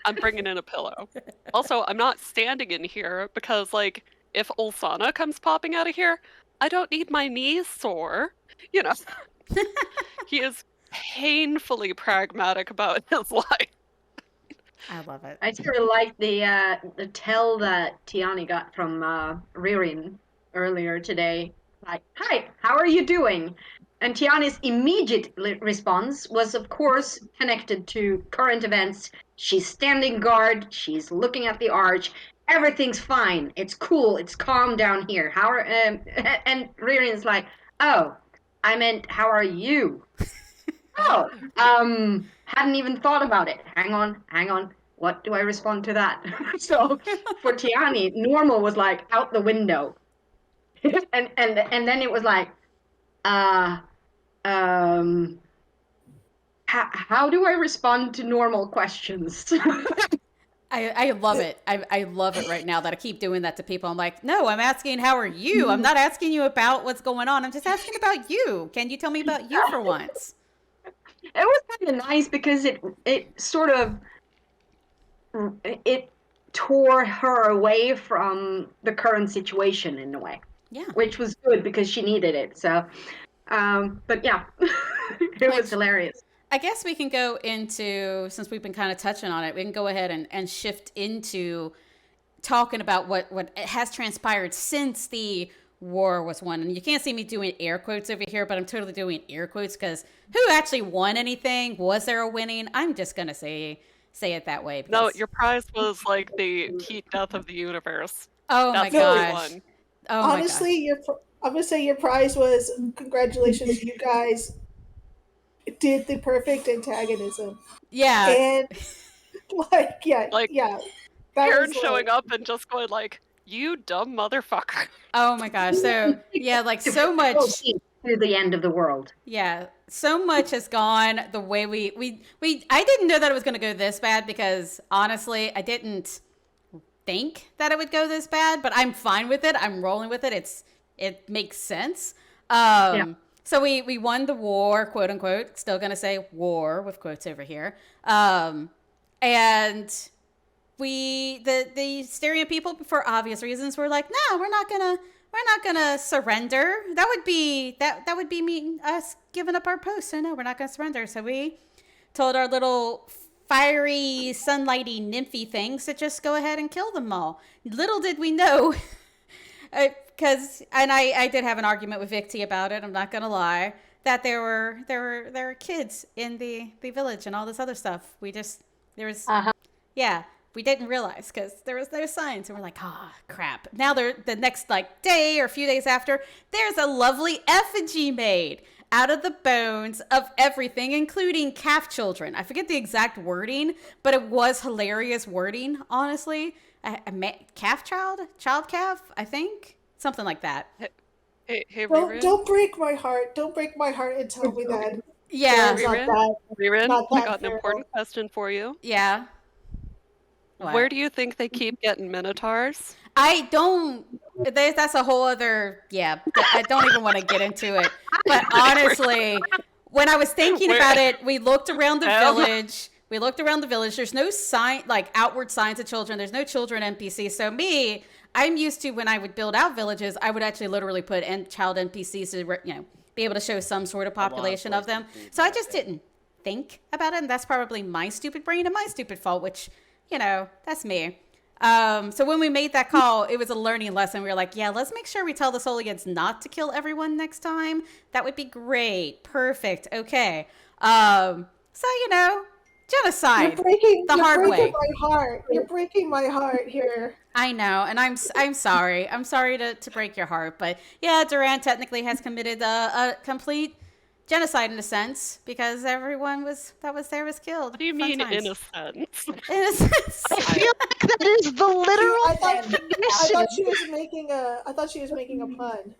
I'm bringing in a pillow. Also, I'm not standing in here because, like, if Ulsana comes popping out of here, I don't need my knees sore. You know, he is painfully pragmatic about his life. I love it. I sort of like the tell that Tiani got from Ririn earlier today. Like, hi, how are you doing? And Tiani's immediate response was, of course, connected to current events. She's standing guard. She's looking at the arch. Everything's fine. It's cool. It's calm down here. How are and Ririn's like, oh, I meant, how are you? Oh, hadn't even thought about it. Hang on, hang on. What do I respond to that? So for Tiani, normal was like out the window. and then it was like, how do I respond to normal questions? I love it. I love it right now that I keep doing that to people. I'm like, no, I'm asking, how are you? I'm not asking you about what's going on. I'm just asking about you. Can you tell me about you for once? It was kind of nice because it sort of it tore her away from the current situation in a way. Yeah. Which was good because she needed it. So, but yeah, it was hilarious. I guess we can go into, since we've been kind of touching on it, we can go ahead and shift into talking about what has transpired since the war was won. And you can't see me doing air quotes over here, but I'm totally doing air quotes because who actually won anything? Was there a winning? I'm just going to say it that way. No, your prize was like the heat death of the universe. Oh my That's what we gosh. won. Oh Honestly, I'm gonna say your prize was congratulations, you guys did the perfect antagonism. Yeah. And like Like, yeah. That Karen was showing like, up and just going like, "You dumb motherfucker." Oh my gosh. So yeah, like so much To the end of the world. Yeah, so much has gone the way we I didn't know that it was going to go this bad because honestly, I didn't think that it would go this bad, but I'm fine with it. I'm rolling with it. It makes sense. So we won the war, quote unquote. Still going to say war with quotes over here. And the Styrian people, for obvious reasons, were like, no, we're not gonna surrender. That would be us giving up our post. So no, we're not gonna surrender. So we told our little fiery, sunlighty, nymphy things to just go ahead and kill them all. Little did we know, because I did have an argument with Victi about it. I'm not gonna lie, that there were kids in the village and all this other stuff. There was yeah. We didn't realize because there was no signs, and we're like, crap. Now the next day or a few days after, there's a lovely effigy made out of the bones of everything, including calf children. I forget the exact wording, but it was hilarious wording, honestly. Calf child calf, I think, something like that. Hey, don't break my heart. Don't break my heart and tell me that. Yeah, Ririn, I got an important question for you. Yeah. What? Where do you think they keep getting minotaurs? I don't. That's a whole other. Yeah, I don't even want to get into it. But honestly, when I was thinking about it, we looked around the village. There's no sign, outward signs of children. There's no children NPCs. So I'm used to when I would build out villages, I would actually literally put child NPCs to be able to show some sort of population of them. So I just didn't think about it, and that's probably my stupid brain and my stupid fault, which. That's me. So when we made that call, it was a learning lesson. We were like, yeah, let's make sure we tell the Solians not to kill everyone next time. That would be great. Perfect. Okay. So, genocide. The hard way. My heart. You're breaking my heart here. I know, and I'm sorry. I'm sorry to break your heart, but yeah, Duran technically has committed a complete genocide in a sense because everyone that was there was killed. What do you mean in a sense? In a sense. I feel like that is the literal I thought she was making a pun.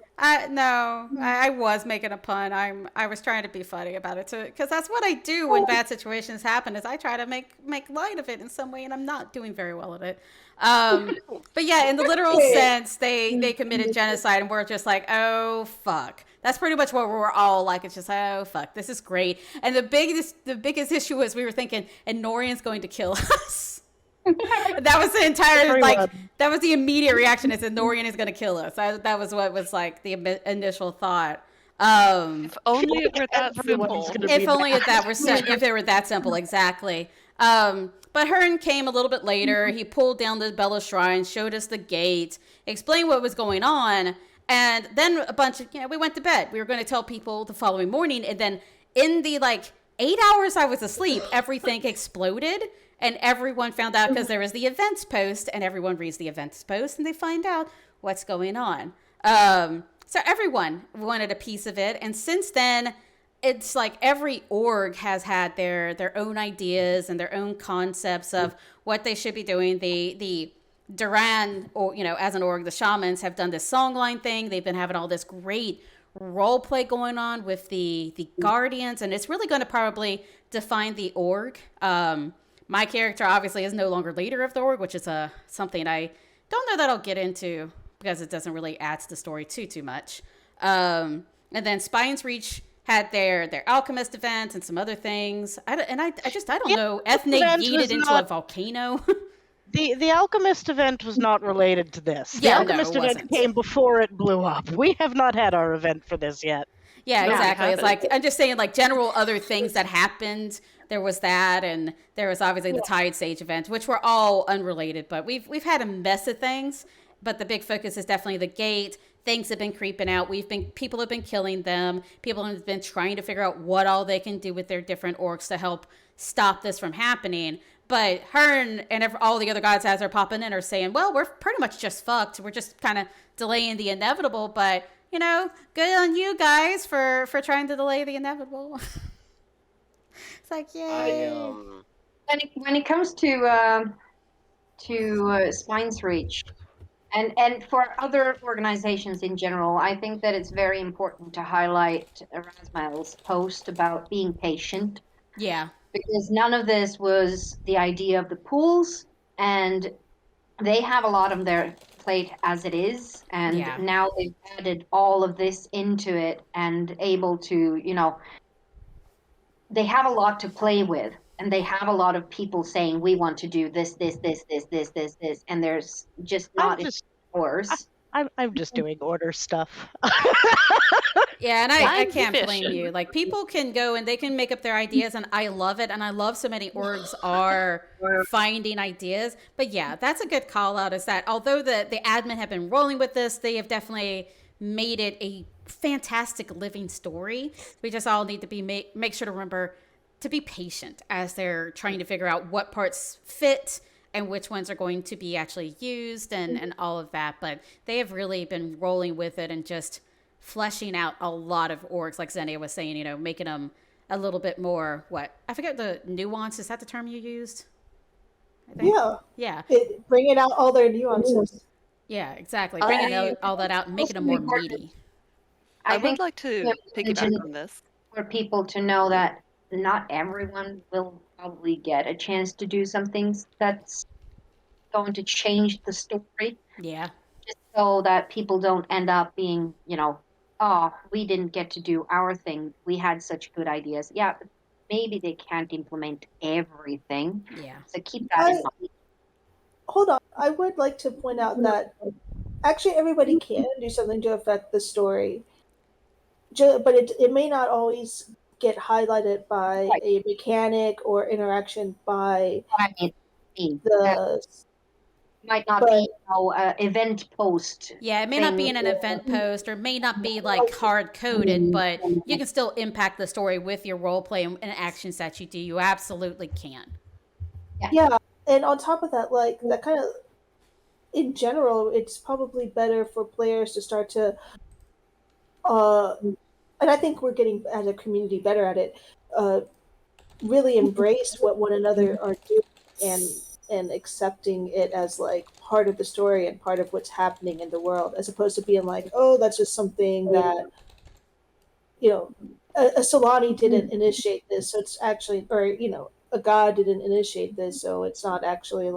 No, I was making a pun. I was trying to be funny about it too, because that's what I do when bad situations happen. Is I try to make light of it in some way, and I'm not doing very well at it. But yeah, in the literal sense, they committed genocide, and we're just like, oh fuck. That's pretty much what we're all like. It's just, oh fuck, this is great. And the biggest issue was we were thinking, and Norian's going to kill us. That was the entire that was the immediate reaction. Is Norian is going to kill us. That was what was like the initial thought. If only it were that Everyone's simple. gonna If be only mad. that were if it were that simple, exactly. But Hearn came a little bit later. He pulled down the Bella Shrine, showed us the gate, explained what was going on, and then a bunch of we went to bed. We were going to tell people the following morning, and then in the 8 hours I was asleep, everything exploded. And everyone found out because there was the events post, and everyone reads the events post, and they find out what's going on. So everyone wanted a piece of it, and since then, it's like every org has had their own ideas and their own concepts of what they should be doing. The Duran, or as an org, the shamans have done this songline thing. They've been having all this great role play going on with the guardians, and it's really going to probably define the org. My character obviously is no longer leader of the org, which is something I don't know that I'll get into because it doesn't really add to the story too much. And then Spine's Reach had their alchemist event and some other things. I don't know. Ethne yeeted into a volcano. The alchemist event was not related to this. The Yeah, no, alchemist it event wasn't. came before it blew up. We have not had our event for this yet. Yeah, No, exactly. we It's haven't. like I'm just saying, general other things that happened. There was that, and there was obviously the Tide Sage event, which were all unrelated. But we've had a mess of things. But the big focus is definitely the gate. Things have been creeping out. People have been killing them. People have been trying to figure out what all they can do with their different orcs to help stop this from happening. But Hearn and all the other gods as they're popping in are saying, well, we're pretty much just fucked. We're just kind of delaying the inevitable, but good on you guys for trying to delay the inevitable. It's like, yay. When it comes to Spine's Reach, and for other organizations in general, I think that it's very important to highlight Rasmael's post about being patient, Yeah. because none of this was the idea of the pools, and they have a lot on their plate as it is, and Yeah. now they've added all of this into it and able to, they have a lot to play with, and they have a lot of people saying we want to do this, and there's just I'm not just hours. I'm just doing order stuff. Yeah, and I I'm can't blame fishing. you. People can go and they can make up their ideas, and I love it. And I love so many orgs are finding ideas. But yeah, that's a good call out, is that although the admin have been rolling with this, they have definitely made it a fantastic living story. We just all need to be make sure to remember to be patient as they're trying to figure out what parts fit and which ones are going to be actually used and all of that. But they have really been rolling with it and just fleshing out a lot of orgs, like Xenia was saying, making them a little bit more, I forget the nuance. Is that the term you used? I think. Yeah, Yeah. bringing out all their nuances. Yeah, exactly. Bringing all that out and making them more meaty. I think would like to it's piggyback important on this. for people to know that not everyone will probably get a chance to do some things that's going to change the story, Yeah. just so that people don't end up being, oh, we didn't get to do our thing. We had such good ideas. Yeah, but maybe they can't implement everything. Yeah. So keep that in mind. Hold on, I would like to point out that actually everybody can do something to affect the story, but it may not always get highlighted by Right. a mechanic or interaction by What I mean, the. might not But be, event post. Yeah, it may not be thing. in an event post or may not be hard coded, but you can still impact the story with your role play and actions that you do. You absolutely can. Yeah, and on top of that, that kind of, in general, it's probably better for players to start to, and I think we're getting as a community better at it, really embrace what one another are doing and accepting it as part of the story and part of what's happening in the world, as opposed to being like, oh, that's just something that a Solani didn't initiate this, so it's actually, or a god didn't initiate this, so it's not actually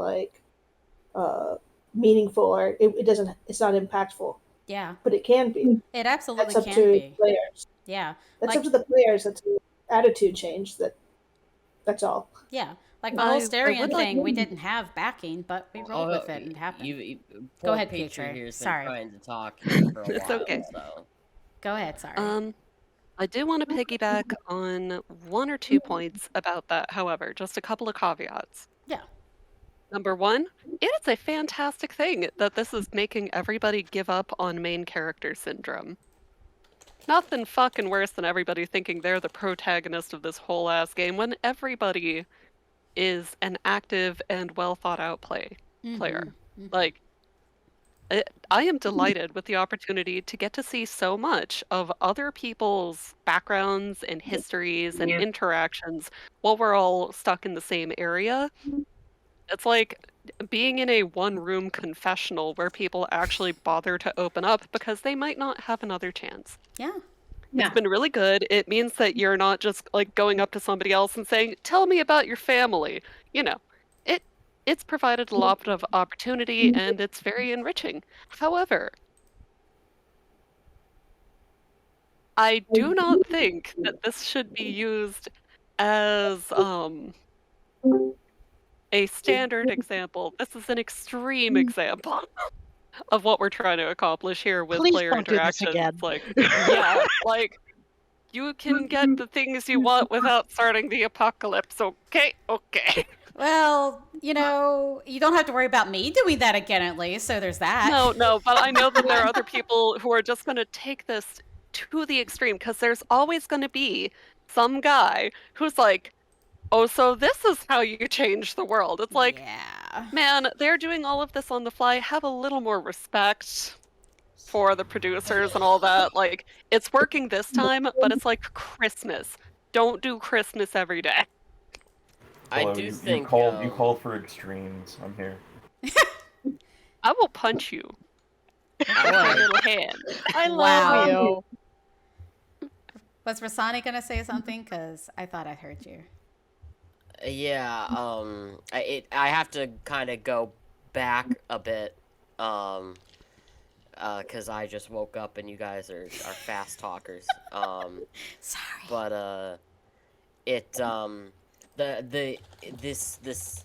meaningful, or it doesn't, it's not impactful. Yeah. But it can be. It absolutely That's up can to be. players. Yeah. That's up to the players. That's an attitude change. That's all. Yeah. Like the whole I Styrian would like. thing, we didn't have backing, but we rolled with it and it happened. Poor Go ahead, Petrie Pietro. here's been Sorry. trying to talk for a It's while, okay. so. Go ahead, sorry. I do want to piggyback on 1 or 2 points about that, however, just a couple of caveats. Yeah. Number 1, it is a fantastic thing that this is making everybody give up on main character syndrome. Nothing fucking worse than everybody thinking they're the protagonist of this whole ass game when everybody is an active and well thought out player. Like, I am delighted with the opportunity to get to see so much of other people's backgrounds and histories and interactions while we're all stuck in the same area. It's like being in a one-room confessional where people actually bother to open up because they might not have another chance. Yeah. Yeah. It's been really good. It means that you're not just like going up to somebody else and saying, "Tell me about your family." You know, it's provided a lot of opportunity and it's very enriching. However, I do not think that this should be used as a standard example. This is an extreme example of what we're trying to accomplish here with Please player don't do this interactions. again. Like, yeah, like you can get the things you want without starting the apocalypse. Okay, okay. Well, you don't have to worry about me doing that again at least, so there's that. No, but I know that there are other people who are just going to take this to the extreme because there's always going to be some guy who's like, "Oh, so this is how you change the world." It's like, yeah. man, they're doing all of this on the fly. Have a little more respect for the producers and all that. Like, it's working this time, but it's like Christmas. Don't do Christmas every day. I Hello, do you think. called for extremes. I'm here. I will punch you with my little hand. I Wow. love you. Was Rasani gonna say something? Because I thought I heard you. Yeah, I have to kind of go back a bit, because I just woke up and you guys are fast talkers. Sorry. But this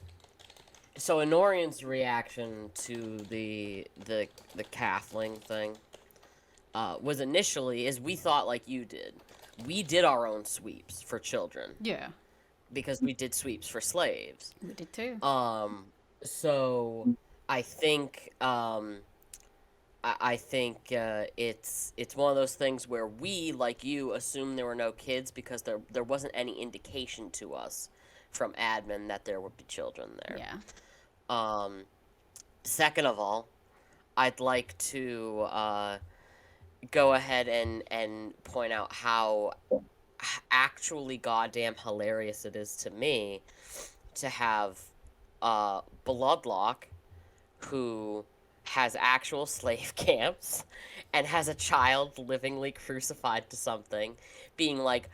so Honorian's reaction to the Kathling thing was initially is we thought like you did. We did our own sweeps for children Yeah, because we did sweeps for slaves. we did too. So I think I think it's one of those things where we, like you, assumed there were no kids because there wasn't any indication to us from admin that there would be children there. Yeah. Second of all, I'd like to go ahead and point out how actually goddamn hilarious it is to me to have Bloodlock, who has actual slave camps and has a child livingly crucified to something, being like,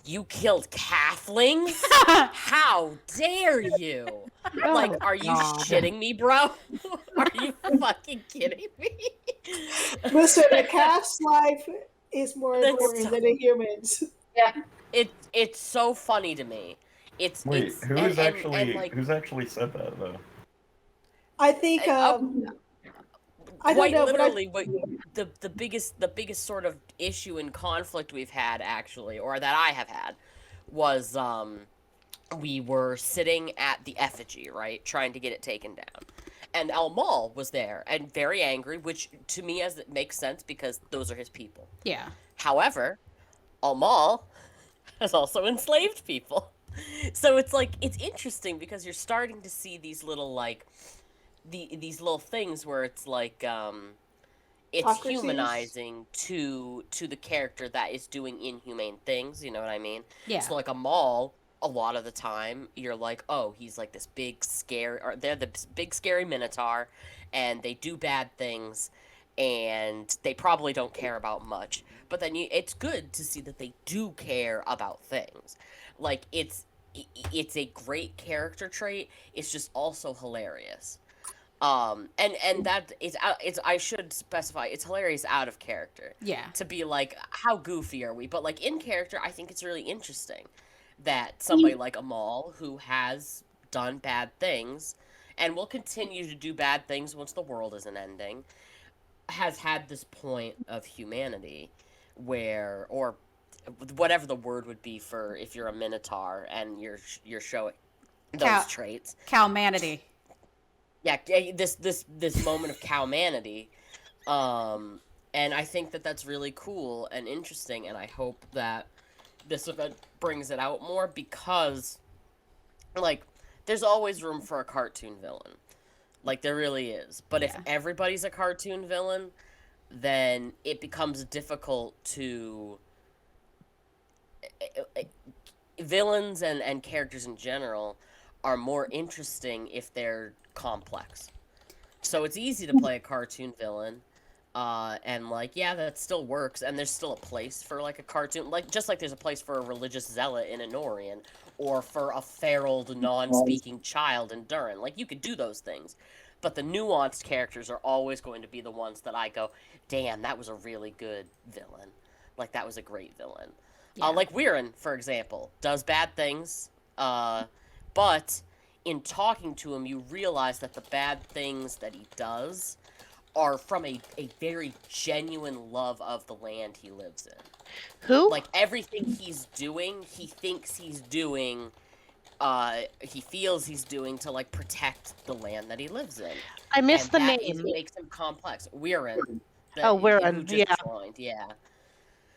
"You killed Cathlings? How dare you?" Like, are you shitting me, bro? Are you fucking kidding me? Listen, a calf's life is more That's important so- than a human's. It's so funny to me. Wait, It's who's like, actually said that though? I think I don't quite know, but I literally, what the biggest sort of issue and conflict we've had actually, or that I have had, was we were sitting at the effigy, right, trying to get it taken down, and Almal was there and very angry, which to me as it makes sense because those are his people. Yeah. However, Almal has also enslaved people, so it's like it's interesting because you're starting to see these little like. These little things where it's like it's Hypocrisies? humanizing to the character that is doing inhumane things, you know what I mean? Yeah. So like a mall, a lot of the time you're like, oh, he's like this big scary, or they're the big scary minotaur and they do bad things and they probably don't care about much. But then it's good to see that they do care about things. Like it's a great character trait. It's just also hilarious. And that is it's I should specify it's hilarious out of character. Yeah. To be like, how goofy are we? But like in character, I think it's really interesting that somebody like Amal, who has done bad things and will continue to do bad things once the world isn't ending, has had this point of humanity where, or whatever the word would be for if you're a minotaur and you're showing those traits. Calmanity. Yeah, this moment of cowmanity. And I think that that's really cool and interesting, and I hope that this event brings it out more because, like, there's always room for a cartoon villain. Like, there really is. But if everybody's a cartoon villain, then it becomes difficult to... Villains and characters in general are more interesting if they're complex. So it's easy to play a cartoon villain, and like, yeah, that still works, and there's still a place for like a cartoon, like just like there's a place for a religious zealot in Anorian, or for a feral, non-speaking child in Durin. Like, you could do those things, but the nuanced characters are always going to be the ones that I go, damn, that was a really good villain. Like, that was a great villain. Yeah. Like Weirin, for example, does bad things, but in talking to him, you realize that the bad things that he does are from a very genuine love of the land he lives in. Who? Like, everything he's doing, he thinks he's doing, he feels he's doing to, like, protect the land that he lives in. I missed And the that name. makes him complex. Weirin. Weirin, who just yeah. joined, yeah.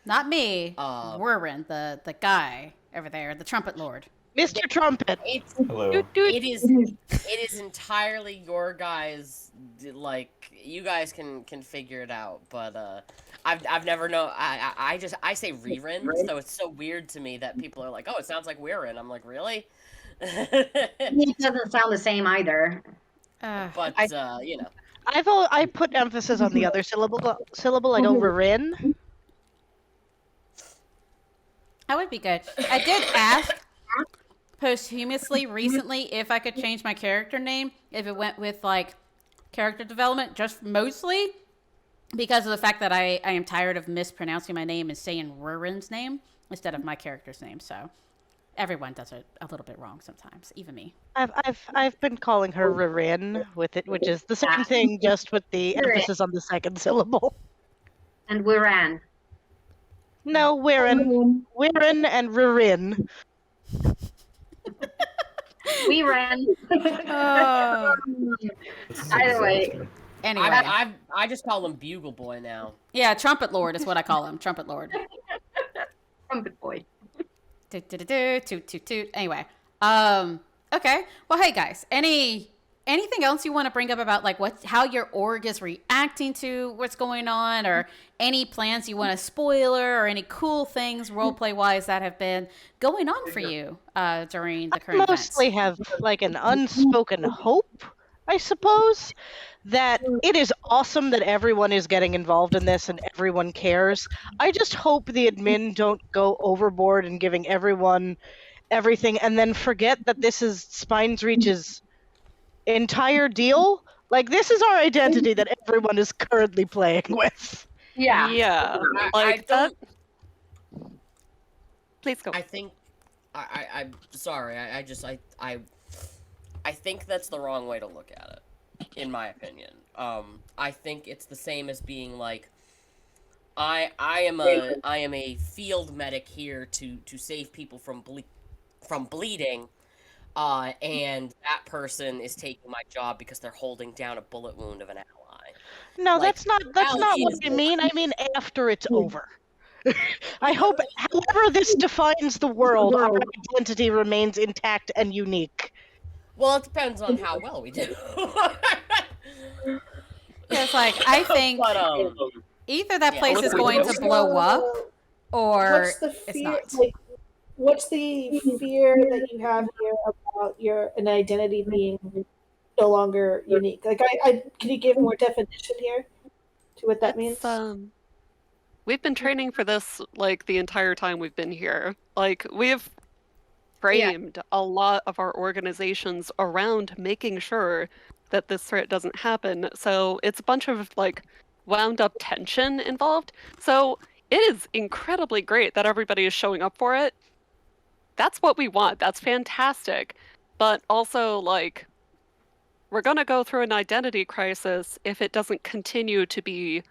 Not me. Wurin, the guy over there, the trumpet lord. Mr. Trumpet. Hello. It is entirely your guys, like, you guys can figure it out, but I've never known. I say Ririn, so it's so weird to me that people are like, oh, it sounds like Weirin. I'm like, really? It doesn't sound the same either. But you know, I put emphasis on the other syllable. I go Ririn. That would be good. I did ask posthumously recently if I could change my character name, if it went with like character development, just mostly because of the fact that I am tired of mispronouncing my name and saying Rurin's name instead of my character's name. So everyone does it a little bit wrong sometimes, even me. I've been calling her Ririn with it, which is the same thing, just with the emphasis on the second syllable. And Weiran. No, Weirin and Ririn. We ran. This is Either way. exhausting. Anyway, I just call him Bugle Boy now. yeah, trumpet lord is what I call him. Trumpet lord. Trumpet boy. Toot toot toot. Anyway, okay. Well, hey guys, anything else you want to bring up about like how your org is reacting to what's going on, or any plans you want to spoiler, or any cool things roleplay wise that have been going on for you during the current I mostly events? have like an unspoken hope, I suppose, that it is awesome that everyone is getting involved in this and everyone cares. I just hope the admin don't go overboard in giving everyone everything and then forget that this is Spines Reach's entire deal. Like, this is our identity that everyone is currently playing with. Yeah. Yeah. I Like don't. that. Please go. I think I'm sorry. I think that's the wrong way to look at it, in my opinion. I think it's the same as being like, I am a field medic here to save people from bleeding, and that person is taking my job because they're holding down a bullet wound of an ally. No, Like, that's not reality what is- I mean. I mean after it's over. I hope, however this defines the world, our identity remains intact and unique. Well, it depends on how well we do. Yeah, it's like I think But either that yeah, place look, is we going know. to blow up, or What's the it's fear? not. Like, what's the fear that you have here about an identity being no longer unique? Like, can you give more definition here to what that means? We've been training for this like the entire time we've been here. Like, we've framed a lot of our organizations around making sure that this threat doesn't happen. So it's a bunch of like wound up tension involved. So it is incredibly great that everybody is showing up for it. That's what we want. That's fantastic. but also like we're gonna go through an identity crisis if it doesn't continue to be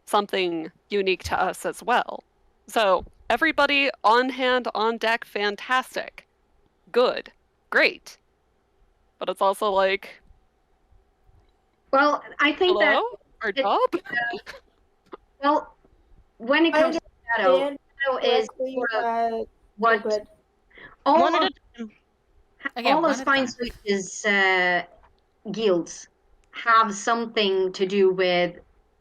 something unique to us as well. So everybody on hand, on deck, fantastic. Good. Great. But it's also like, Well, I think that hello? Our it, job? well, when it I comes to Shadow, understand Shadow is correctly sort of that. Oh, what good. all One at of a time. Okay, all of one at a Spine time. Switch's guilds have something to do with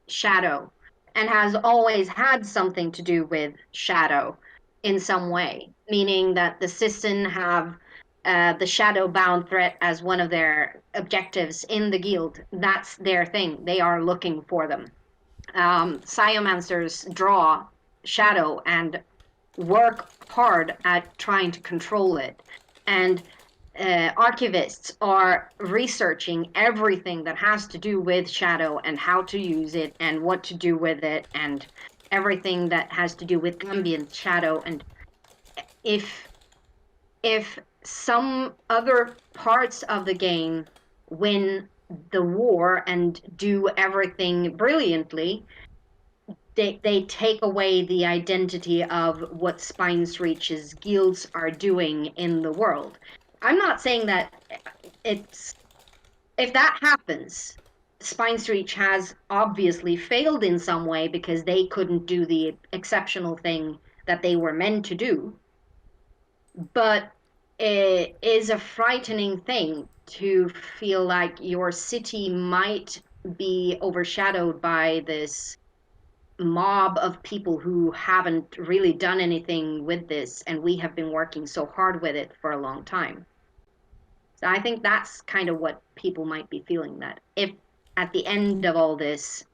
Shadow, and has always had something to do with Shadow in some way, meaning that the Sisson have the shadow bound threat as one of their objectives in the guild. That's their thing. They are looking for them. Sciomancers draw shadow and work hard at trying to control it. And archivists are researching everything that has to do with shadow and how to use it and what to do with it and everything that has to do with ambient shadow. And if some other parts of the game win the war and do everything brilliantly, they take away the identity of what Spine's Reach's guilds are doing in the world. I'm not saying that it's if that happens, Spine's Reach has obviously failed in some way because they couldn't do the exceptional thing that they were meant to do. But it is a frightening thing to feel like your city might be overshadowed by this mob of people who haven't really done anything with this, and we have been working so hard with it for a long time. So I think that's kind of what people might be feeling, that if at the end of all this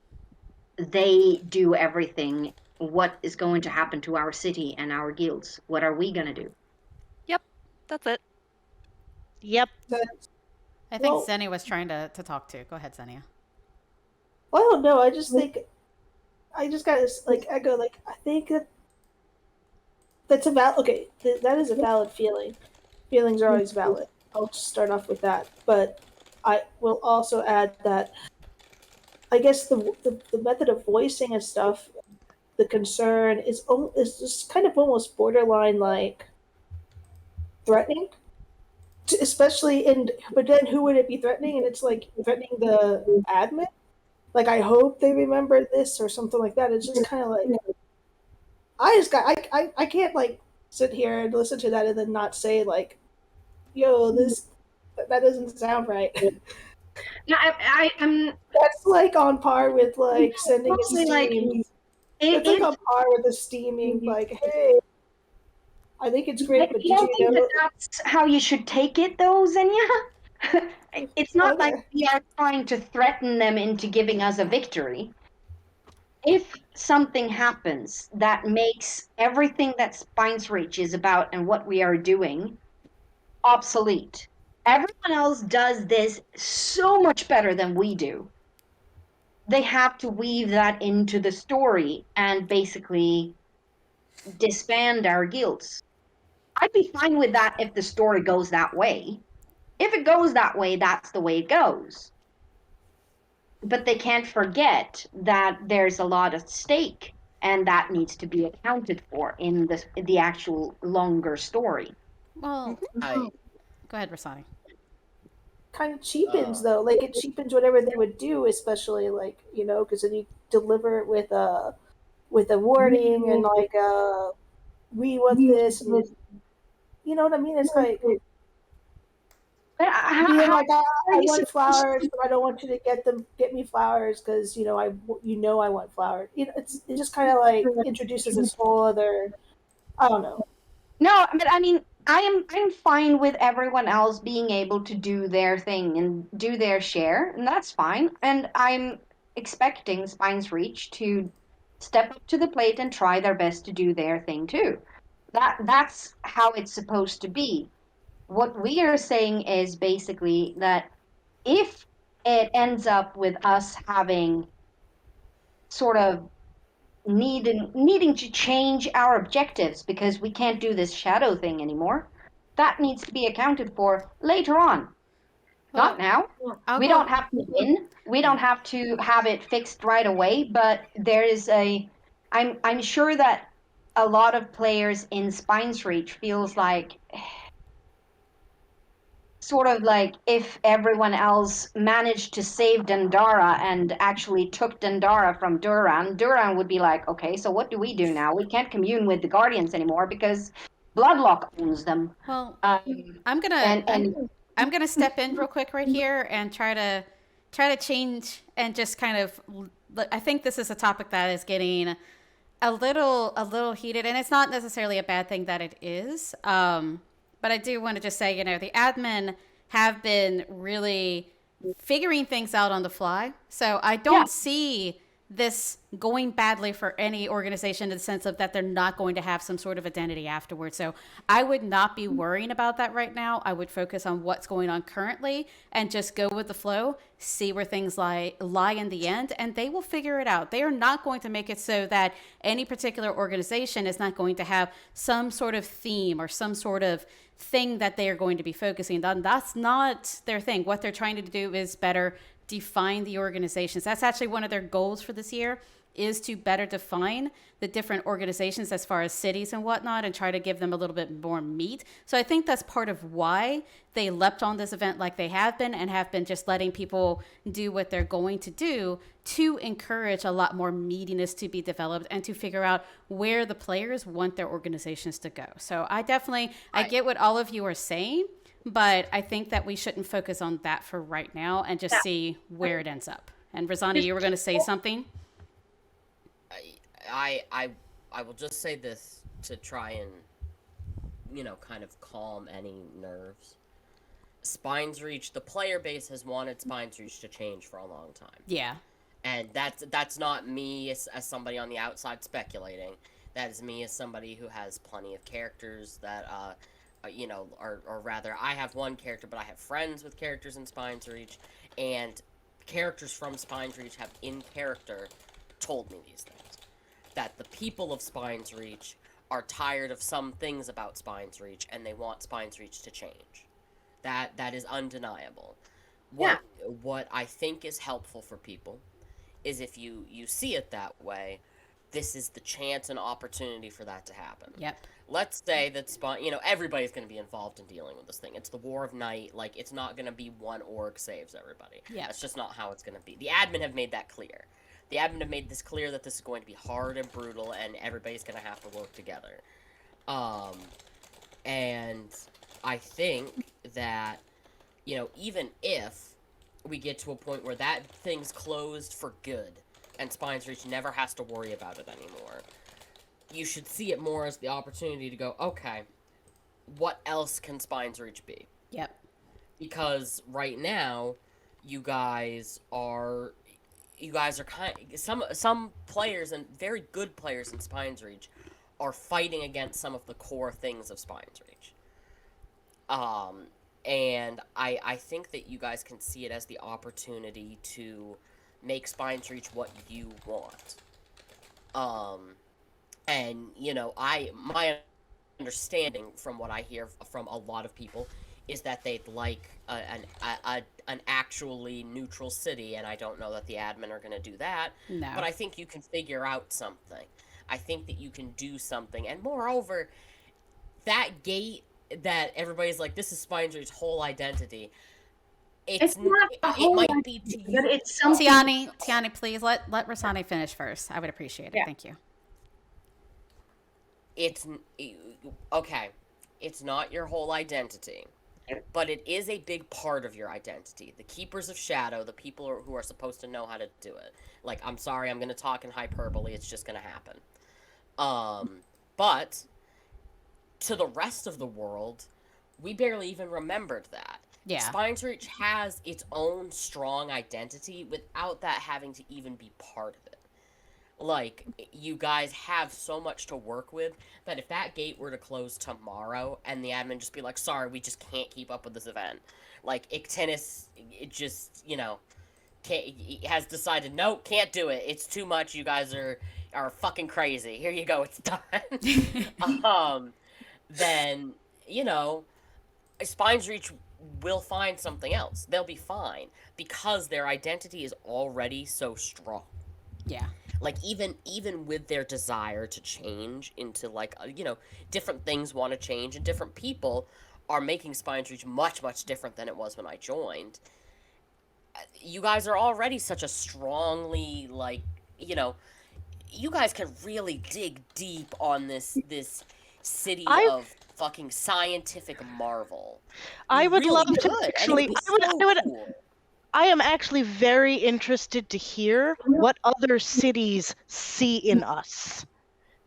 they do everything, what is going to happen to our city and our guilds? What are we going to do? Yep, that's it. Yep. That's, I think well, Xenia was trying to talk to. Go ahead, Xenia. well, no, I just think I just gotta like echo. Like I think that's a valid. Okay, that is a valid feeling. Feelings are always valid. I'll just start off with that. But I will also add that I guess the method of voicing and stuff, the concern is just kind of almost borderline like threatening, especially in. But then who would it be threatening? And it's like threatening the admin. Like I hope they remember this or something like that. It's just kind of like I can't like sit here and listen to that and then not say like, yo, this that doesn't sound right. Yeah, I'm That's like on par with like sending a mostly like steam. It's like it. on par with a steaming like, hey, I think it's great, but I did don't you think that know? that's how you should take it, though, Xenia. It's not like Okay. we are trying to threaten them into giving us a victory. If something happens that makes everything that Spine's Reach is about and what we are doing obsolete, everyone else does this so much better than we do. They have to weave that into the story and basically disband our guilds. I'd be fine with that if the story goes that way. If it goes that way, that's the way it goes. But they can't forget that there's a lot at stake, and that needs to be accounted for in the actual longer story. Well, I go ahead, Rasani. Kind of cheapens uh though. Like it cheapens whatever they would do, especially like because then you deliver it with a warning and like we want this and you know what I mean. It's like But being how like are I you want supposed flowers, to? but I don't want you to get me flowers because I want flowers. It just kind of like introduces this whole other I don't know. No, but I mean, I'm fine with everyone else being able to do their thing and do their share, and that's fine. And I'm expecting Spine's Reach to step up to the plate and try their best to do their thing too. That's how it's supposed to be. What we are saying is basically that if it ends up with us having sort of needing to change our objectives because we can't do this shadow thing anymore, that needs to be accounted for later on. Well, Not now. I'll We go. don't have to win. We don't have to have it fixed right away, but there is I'm sure that a lot of players in Spine's Reach feels like sort of like if everyone else managed to save Dendara and actually took Dendara from Duran, Duran would be like, okay, so what do we do now? We can't commune with the Guardians anymore because Bloodlock owns them. Well, Um, I'm gonna and I'm gonna step in real quick right here and try to change and just kind of. I think this is a topic that is getting a little heated, and it's not necessarily a bad thing that it is. But I do want to just say, the admin have been really figuring things out on the fly. So I don't Yeah. see this going badly for any organization in the sense of that they're not going to have some sort of identity afterwards. So I would not be worrying about that right now. I would focus on what's going on currently and just go with the flow, see where things lie in the end, and they will figure it out. They are not going to make it so that any particular organization is not going to have some sort of theme or some sort of thing that they are going to be focusing on. That's not their thing. What they're trying to do is better define the organizations. That's actually one of their goals for this year, is to better define the different organizations as far as cities and whatnot and try to give them a little bit more meat. So I think that's part of why they leapt on this event like they have been and have been just letting people do what they're going to do to encourage a lot more meatiness to be developed and to figure out where the players want their organizations to go. So I get what all of you are saying, but I think that we shouldn't focus on that for right now and just see where it ends up. And Razani, you were going to say something? I will just say this to try and, kind of calm any nerves. Spine's Reach, the player base has wanted Spine's Reach to change for a long time. Yeah. And that's not me as somebody on the outside speculating. That is me as somebody who has plenty of characters that, or rather, I have one character, but I have friends with characters in Spine's Reach, and characters from Spine's Reach have, in character, told me these things. That the people of Spine's Reach are tired of some things about Spine's Reach, and they want Spine's Reach to change. That is undeniable. What I think is helpful for people is if you see it that way, this is the chance and opportunity for that to happen. Yep. Let's say that everybody's going to be involved in dealing with this thing. It's the War of Night. Like, it's not going to be one org saves everybody. Yeah. That's just not how it's going to be. The admin have made that clear. The admin have made this clear that this is going to be hard and brutal, and everybody's going to have to work together. And I think that, even if we get to a point where that thing's closed for good, and Spine's Reach never has to worry about it anymore, you should see it more as the opportunity to go, okay, what else can Spine's Reach be? Yep. Because right now, you guys are kind of, some players, and very good players in Spine's Reach, are fighting against some of the core things of Spine's Reach. And I think that you guys can see it as the opportunity to make Spine's Reach what you want. And, my understanding from what I hear from a lot of people is that they'd like an actually neutral city, and I don't know that the admin are going to do that. No. But I think you can figure out something. I think that you can do something, and moreover, that gate that everybody's like, this is Spine's Reach's whole identity. It's not a whole it might be to you. but it's something. Tiani, please let Rasani finish first. I would appreciate it. Yeah. Thank you. It's okay. It's not your whole identity, but it is a big part of your identity. The Keepers of Shadow, the people who are supposed to know how to do it. Like, I'm sorry, I'm going to talk in hyperbole. It's just going to happen. But to the rest of the world, we barely even remembered that. Yeah. Spine's Reach has its own strong identity without that having to even be part of it. Like, you guys have so much to work with that if that gate were to close tomorrow and the admin just be like, sorry, we just can't keep up with this event. Like, Ictinus, it just, has decided, no, can't do it. It's too much. You guys are fucking crazy. Here you go. It's done. Then, Spine's Reach will find something else. They'll be fine because their identity is already so strong. Yeah. Like even with their desire to change into like different things want to change, and different people are making Spine's Reach much different than it was when I joined. You guys are already such a strongly you guys can really dig deep on this city I of fucking scientific marvel. I You would really love to could, and it actually. would be I would. cool. I am actually very interested to hear what other cities see in us.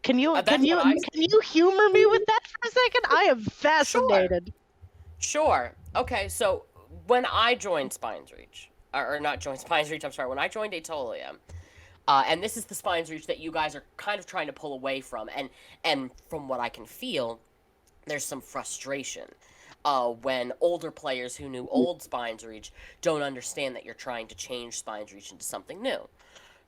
Can you That's can you what I can you humor me with that for a second? I am Sure. fascinated. Sure. Okay, so when I joined Spine's Reach, or not joined Spine's Reach, I'm sorry, when I joined Aetolia, and this is the Spine's Reach that you guys are kind of trying to pull away from, and from what I can feel, there's some frustration. When older players who knew old Spine's Reach don't understand that you're trying to change Spine's Reach into something new.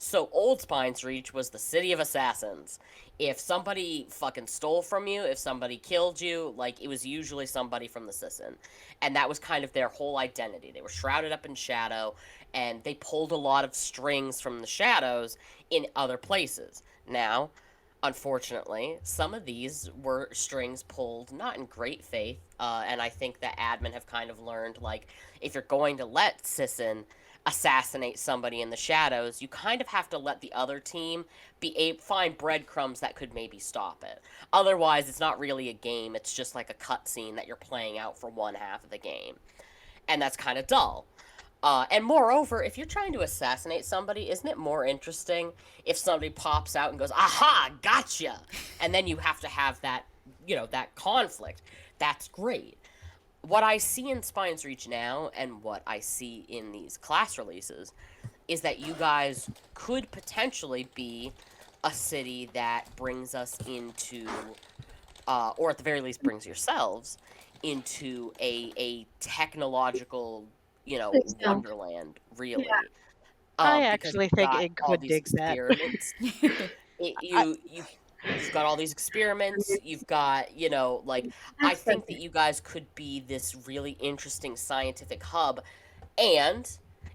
So old Spine's Reach was the city of assassins. If somebody fucking stole from you, if somebody killed you, like, it was usually somebody from the Sisson. And that was kind of their whole identity. They were shrouded up in shadow, and they pulled a lot of strings from the shadows in other places. Now, unfortunately, some of these were strings pulled not in great faith, and I think that admin have kind of learned, like, if you're going to let Sisson assassinate somebody in the shadows, you kind of have to let the other team find breadcrumbs that could maybe stop it. Otherwise, it's not really a game. It's just like a cutscene that you're playing out for one half of the game, and that's kind of dull. And moreover, if you're trying to assassinate somebody, isn't it more interesting if somebody pops out and goes, "Aha, gotcha," and then you have to have that, that conflict? That's great. What I see in Spine's Reach now, and what I see in these class releases, is that you guys could potentially be a city that brings us into, or at the very least brings yourselves into a technological, wonderland, really. I Because actually you've think got it all could these dig that. experiments. You've got all these experiments. You've got, I think that you guys could be this really interesting scientific hub. And,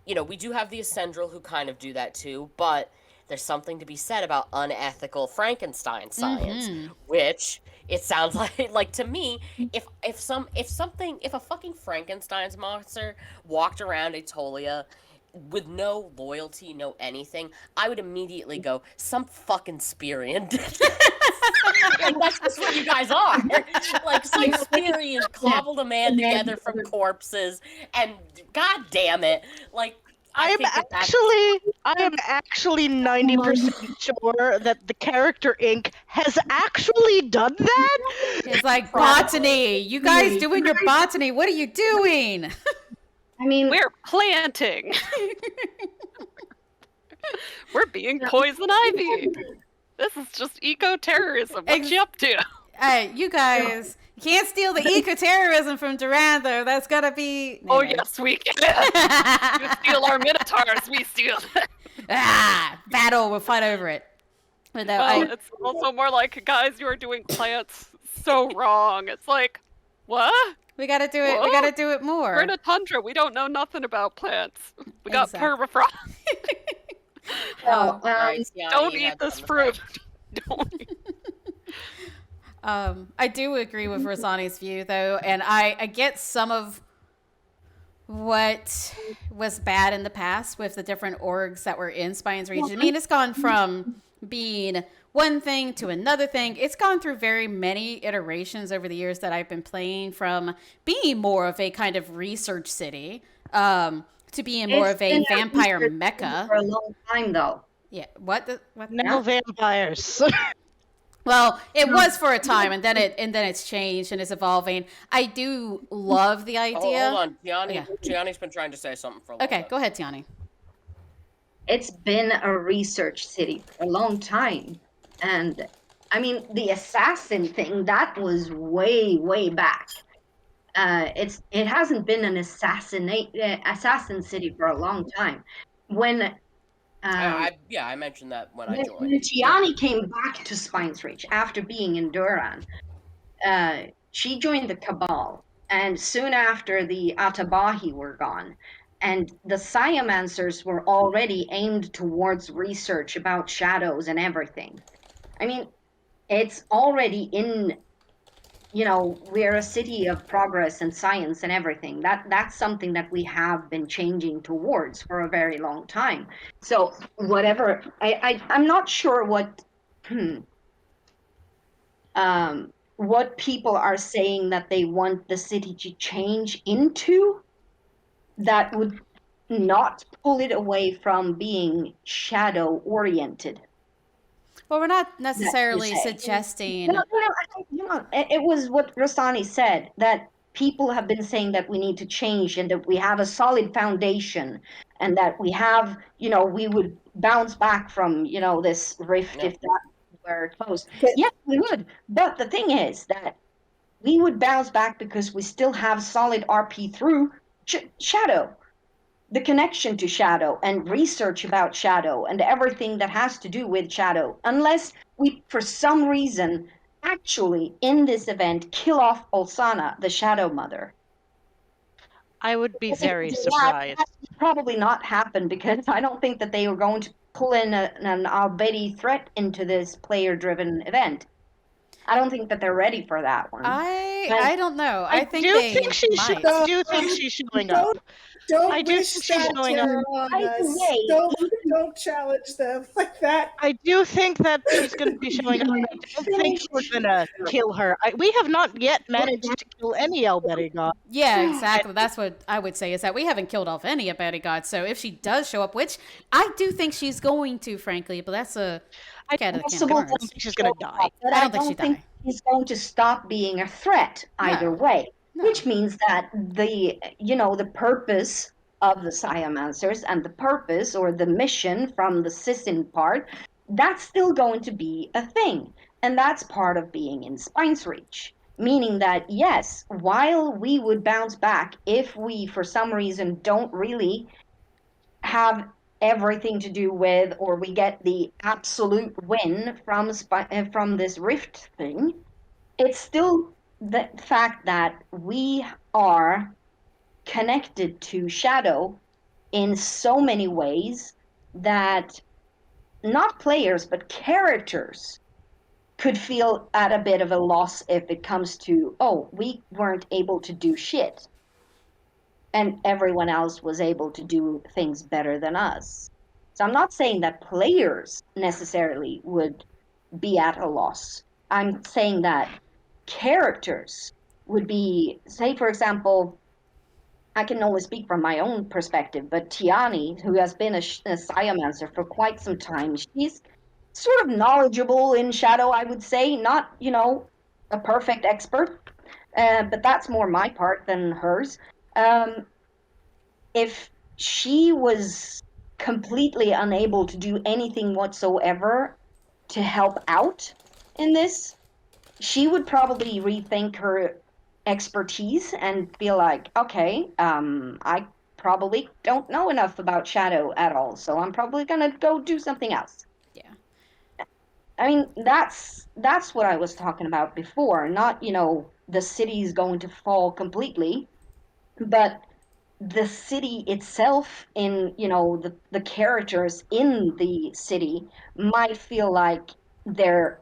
we do have the Ascendral who kind of do that too, but there's something to be said about unethical Frankenstein science, which it sounds like to me, if a fucking Frankenstein's monster walked around Aetolia with no loyalty, no anything, I would immediately go, some fucking Sperian did this. And that's just what you guys are. Like, some Sperian cobbled a man together from corpses, and god damn it, like, I am actually 90% sure that the character Inc. has actually done that. It's like botany. You guys doing your botany. What are you doing? I mean, We're planting. We're being poison ivy. This is just eco-terrorism. What you up to? Hey, you guys can't steal the eco-terrorism from Durantho. That's gotta be. Oh, Anyway. yes, we can. You steal our minotaurs, we steal them. Battle. We'll fight over it. But no, Well, it's also more like, guys, you are doing plants so wrong. It's like, what? we gotta do it. What? We gotta do it more. We're in a tundra. We don't know nothing about plants. We got Exactly. permafrost. Right, yeah, Don't you eat had this something to fruit. say. Don't eat. I do agree with Rosani's view, though, and I get some of what was bad in the past with the different orgs that were in Spine's Reach. I mean, it's gone from being one thing to another thing. It's gone through very many iterations over the years that I've been playing, from being more of a kind of research city to being more of a vampire mecca. For a long time, though. Yeah, what? No vampires. Well, it was for a time, and then it's changed and it's evolving. I do love the idea. Hold on, Tiani. Yeah. Tiani's been trying to say something for a long Okay, time. go ahead, Tiani. It's been a research city for a long time. And I mean, the assassin thing, that was way back. It hasn't been an assassin city for a long time. When I mentioned that when I when joined. Gianni came back to Spine's Reach after being in Duran, she joined the Cabal, and soon after the Atabahi were gone. And the Sciomancers were already aimed towards research about shadows and everything. I mean, it's already in, we're a city of progress and science and everything. That's something that we have been changing towards for a very long time. So whatever, I'm not sure what people are saying that they want the city to change into that would not pull it away from being shadow oriented. Well, we're not That you necessarily say. suggesting. It was what Rosani said, that people have been saying that we need to change and that we have a solid foundation and that we have, we would bounce back from, this rift No. if that were closed. Okay. Yes, we would. But the thing is that we would bounce back because we still have solid RP through Shadow, the connection to Shadow and research about Shadow and everything that has to do with Shadow, unless we, for some reason, actually in this event kill off Olsana, the Shadow Mother. I would be very That surprised. would probably not happen because I don't think that they were going to pull in an Albedi threat into this player-driven event. I don't think that they're ready for that one. I don't know. I think do they think she's might. I do think she's showing up. Don't I do wish think she's that showing up. terror on Either us. way, Don't challenge them like that. I do think that she's going to be showing up. I don't think we're going to kill her. We have not yet managed to kill any Alberi god. Yeah, exactly. That's what I would say, is that we haven't killed off any Abadi gods. So if she does show up, which I do think she's going to, frankly, but that's a I cat of the can of possible don't worms. think she's going to die. but I I don't think she'd don't think die. he's going to stop being a threat either No. way. No. Which means that the purpose of the Sciomancers and the purpose or the mission from the Sissin part, that's still going to be a thing. And that's part of being in Spine's Reach. Meaning that, yes, while we would bounce back if we, for some reason, don't really have everything to do with, or we get the absolute win from this rift thing, it's still the fact that we are connected to Shadow in so many ways that not players but characters could feel at a bit of a loss if it comes to, oh, we weren't able to do shit and everyone else was able to do things better than us. So I'm not saying that players necessarily would be at a loss. I'm saying that characters would be, say, for example, I can only speak from my own perspective, but Tiani, who has been a Sciomancer for quite some time, she's sort of knowledgeable in Shadow, I would say. Not, a perfect expert, but that's more my part than hers. If she was completely unable to do anything whatsoever to help out in this, she would probably rethink her expertise and be like, okay, I probably don't know enough about Shadow at all, so I'm probably gonna go do something else. Yeah. I mean, that's what I was talking about before. Not, the city's going to fall completely, but the city itself, in the characters in the city might feel like their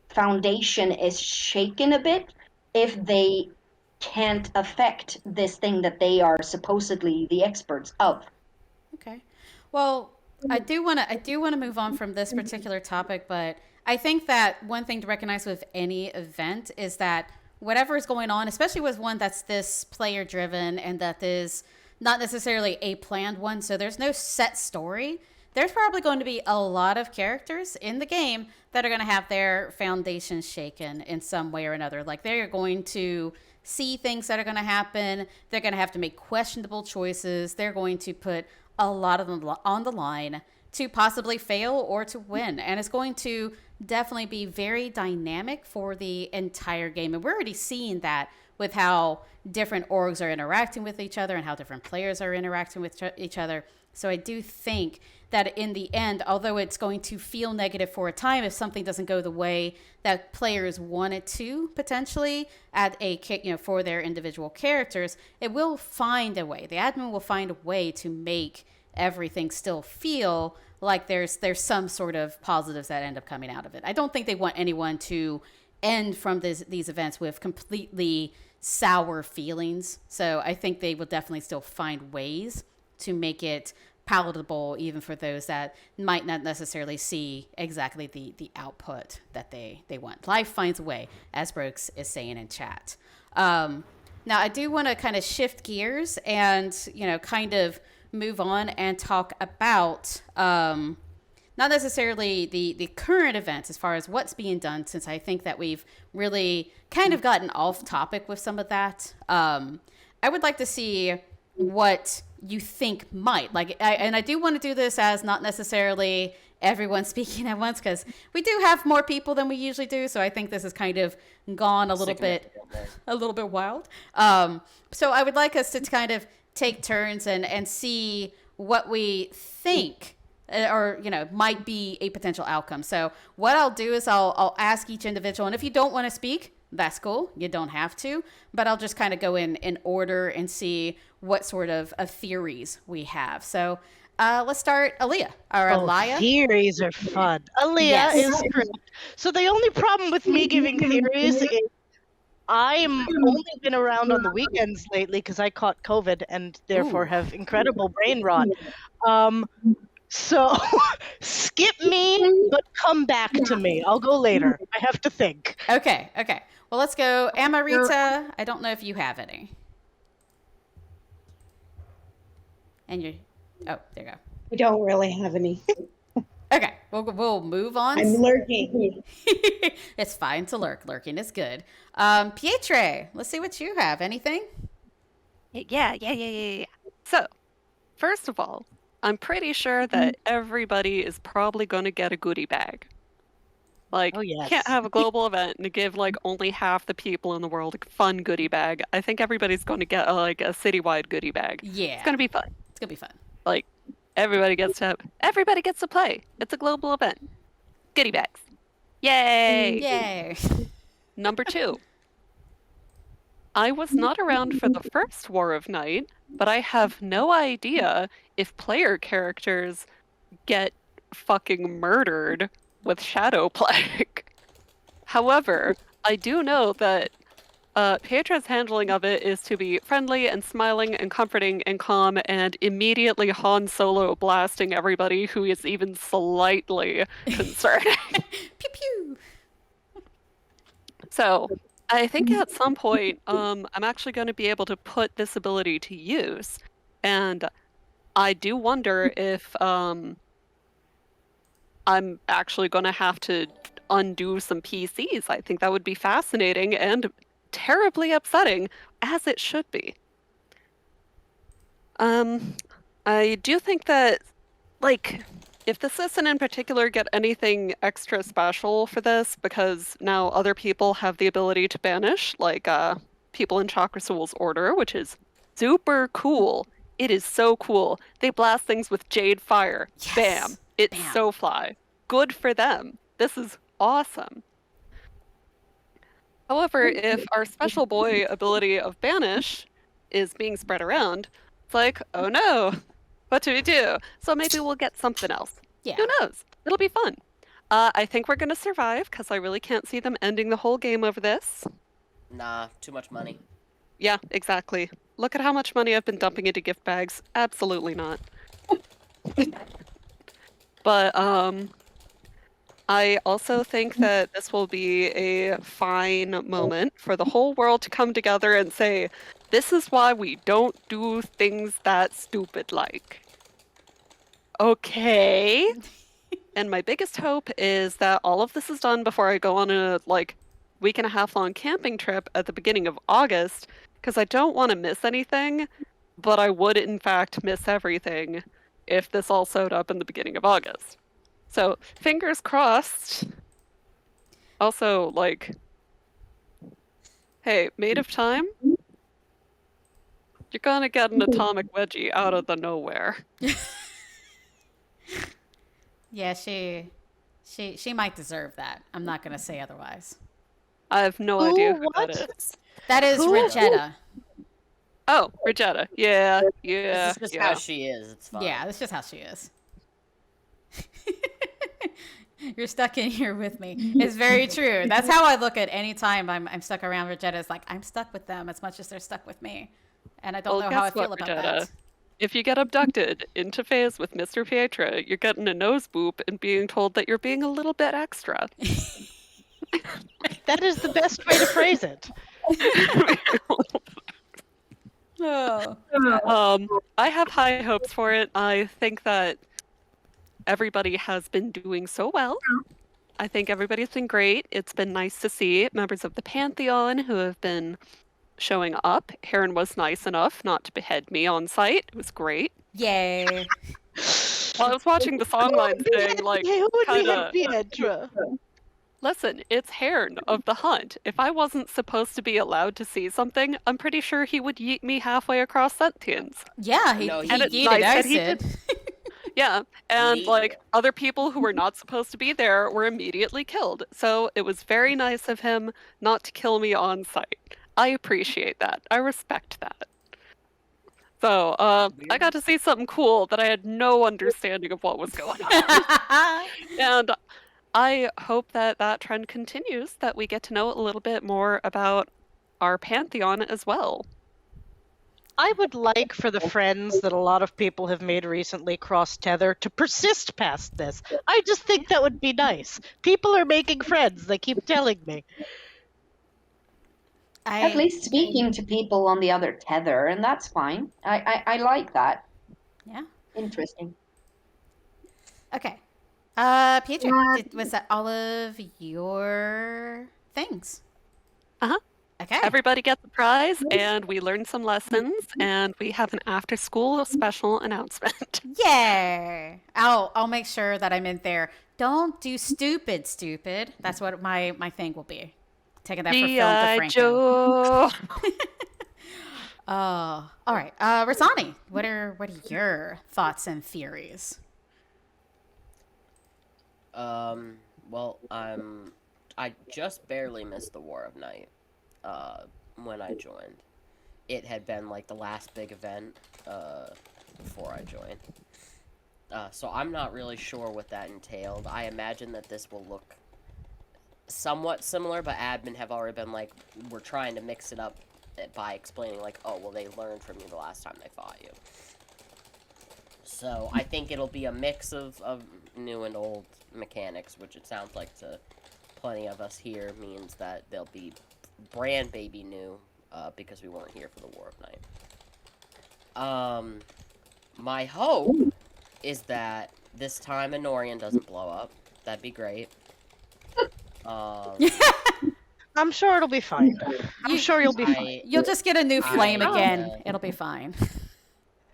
foundation is shaken a bit if they can't affect this thing that they are supposedly the experts of. Okay. Well, I do want to move on from this particular topic, but I think that one thing to recognize with any event is that whatever is going on, especially with one that's this player driven and that is not necessarily a planned one, so there's no set story. There's probably going to be a lot of characters in the game that are going to have their foundation shaken in some way or another. Like, they're going to see things that are going to happen. They're going to have to make questionable choices. They're going to put a lot of them on the line to possibly fail or to win. And it's going to definitely be very dynamic for the entire game. And we're already seeing that with how different orgs are interacting with each other and how different players are interacting with each other. So I do think that in the end, although it's going to feel negative for a time if something doesn't go the way that players want it to potentially at a for their individual characters, it will find a way. The admin will find a way to make everything still feel like there's some sort of positives that end up coming out of it. I don't think they want anyone to end from these events with completely sour feelings. So I think they will definitely still find ways to make it palatable even for those that might not necessarily see exactly the output that they want. Life finds a way, as Brooks is saying in chat. Now, I do want to kind of shift gears and, kind of move on and talk about not necessarily the current events as far as what's being done, since I think that we've really kind of gotten off topic with some of that. I would like to see what you think might and I do want to do this as not necessarily everyone speaking at once, because we do have more people than we usually do, so I think this has kind of gone a little bit wild. So I would like us to kind of take turns and see what we think or might be a potential outcome. So what I'll do is I'll ask each individual, and if you don't want to speak, that's cool. You don't have to, but I'll just kind of go in order and see what sort of theories we have. So let's start, Aaliyah or Alaya. Theories are fun. Aaliyah Yes. is correct. So the only problem with me giving theories is I'm only been around on the weekends lately because I caught COVID and therefore have incredible brain rot. So skip me, but come back to me. I'll go later. I have to think. Okay. Well, let's go. Amarita, I don't know if you have any. And you're... Oh, there you go. I don't really have any. Okay, we'll move on. I'm lurking. It's fine to lurk. Lurking is good. Pietre, let's see what you have. Anything? Yeah. So, first of all, I'm pretty sure that everybody is probably going to get a goodie bag. Like, Oh, yes. can't have a global event and give like only half the people in the world a fun goodie bag. I think everybody's going to get like a citywide goodie bag. Yeah. It's going to be fun. It's going to be fun. Like, everybody gets to play. It's a global event. Goodie bags. Yay! Yay. Number 2. I was not around for the first War of Night, but I have no idea if player characters get fucking murdered with Shadow Plague. However, I do know that Pietra's handling of it is to be friendly and smiling and comforting and calm and immediately Han Solo blasting everybody who is even slightly concerning. Pew pew. So, I think at some point, I'm actually going to be able to put this ability to use. And I do wonder if I'm actually going to have to undo some PCs. I think that would be fascinating and terribly upsetting, as it should be. I do think that, like, if the Sisson in particular get anything extra special for this, because now other people have the ability to banish, like people in Chakra Soul's Order, which is super cool. It is so cool. They blast things with Jade Fire. Yes. Bam. It's Bam. so fly. Good for them. This is awesome. However, if our special boy ability of Banish is being spread around, it's like, oh no, what do we do? So maybe we'll get something else. Yeah. Who knows? It'll be fun. I think we're going to survive, because I really can't see them ending the whole game over this. Nah, too much money. Yeah, exactly. Look at how much money I've been dumping into gift bags. Absolutely not. But, I also think that this will be a fine moment for the whole world to come together and say, this is why we don't do things that stupid like. Okay. And my biggest hope is that all of this is done before I go on a, like, week and a half long camping trip at the beginning of August, because I don't want to miss anything, but I would in fact miss everything if this all sewed up in the beginning of August. So fingers crossed. Also, like, hey, Made of Time, you're gonna get an atomic wedgie out of the nowhere. Yeah, she might deserve that. I'm not gonna say otherwise. I have no Who? idea who What? that is. That is Who? Regetta. Oh, Regetta. Yeah, This yeah, is just yeah. how she is. It's fine. Yeah, that's just how she is. You're stuck in here with me. It's very true. That's how I look at any time I'm stuck around Regetta. It's like I'm stuck with them as much as they're stuck with me, and I don't know how I guess what, feel about Regetta? that. If you get abducted into phase with Mr. Pietra, you're getting a nose boop and being told that you're being a little bit extra. That is the best way to phrase it. Oh. I have high hopes for it. I think that everybody has been doing so well. I think everybody's been great. It's been nice to see members of the Pantheon who have been showing up. Heron was nice enough not to behead me on site. It was great. Yay. While I was watching the songline thing, like, Who would kind behead of, Pietra? listen, it's Heron of the Hunt. If I wasn't supposed to be allowed to see something, I'm pretty sure he would yeet me halfway across sentience. Yeah, he No, he and it's yeeted nice that he acid. Yeah, and Me- like other people who were not supposed to be there were immediately killed. So it was very nice of him not to kill me on sight. I appreciate that. I respect that. So, I got to see something cool that I had no understanding of what was going on. And I hope that that trend continues, that we get to know a little bit more about our Pantheon as well. I would like for the friends that a lot of people have made recently cross tether to persist past this. I just think that would be nice. People are making friends, they keep telling me. At least speaking to people on the other tether, and that's fine. I like that. Yeah. Interesting. Okay. Pietro, was that all of your things? Uh-huh. Okay. Everybody gets a prize, and we learned some lessons, and we have an after-school special announcement. Yay! I'll make sure that I'm in there. Don't do stupid. That's what my thing will be. Taking that for Phil G.I. DeFranco. Joe. All right. Rasani, what are your thoughts and theories? Well, I just barely missed the War of Night, when I joined. It had been, like, the last big event, before I joined. So I'm not really sure what that entailed. I imagine that this will look somewhat similar, but admin have already been like, we're trying to mix it up by explaining, like, oh, well, they learned from you the last time they fought you. So I think it'll be a mix of new and old mechanics, which it sounds like to plenty of us here means that they'll be brand baby new, because we weren't here for the War of Night. My hope is that this time Anorian doesn't blow up. That'd be great. I'm sure it'll be fine. I'm sure you'll be fine. You'll just get a new flame I, again. It'll be fine.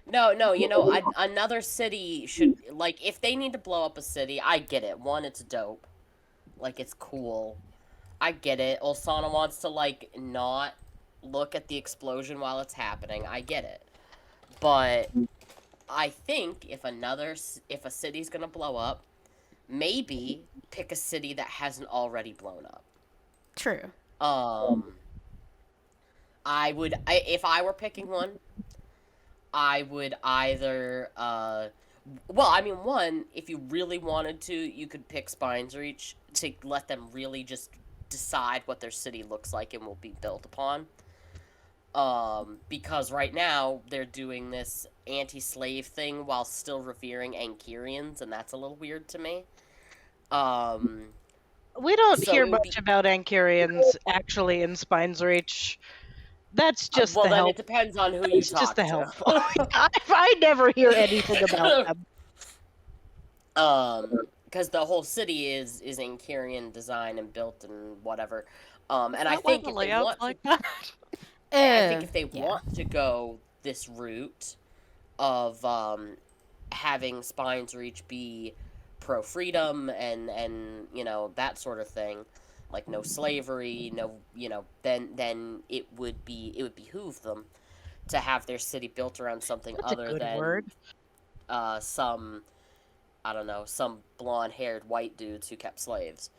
No, you know, another city should, like, if they need to blow up a city, I get it. One, it's dope. Like, it's cool. I get it. Olsana wants to, like, not look at the explosion while it's happening. I get it. But I think if a city's gonna blow up, maybe pick a city that hasn't already blown up. True. If I were picking one, I would either, well, I mean, one, if you really wanted to, you could pick Spine's Reach to let them really just decide what their city looks like and will be built upon. Because right now, they're doing this anti-slave thing while still revering Ankirians, and that's a little weird to me. We don't So hear it would much about Ankirians actually in Spine's Reach. That's just well, the then help. it depends on who you It's talk just the to. helpful. I never hear anything about them. Because the whole city is Ankirian design and built and whatever. And I Not why think the if they layout's want like to, that. I think if they Yeah. want to go this route of having Spine's Reach be pro freedom and that sort of thing, like no slavery, no then it would behoove them to have their city built around something That's a other good than word. some, I don't know, some blonde-haired white dudes who kept slaves.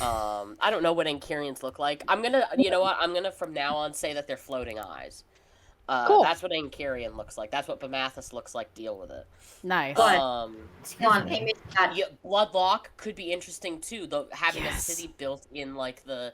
I don't know what Ankarians look like. I'm gonna, you know what? I'm gonna from now on say that they're floating eyes. Cool. That's what Ankarian looks like. That's what Bamathus looks like. Deal with it. Nice. But- Excuse Come on, me. they made that. Yeah, Bloodlock could be interesting too. Though having Yes. a city built in like the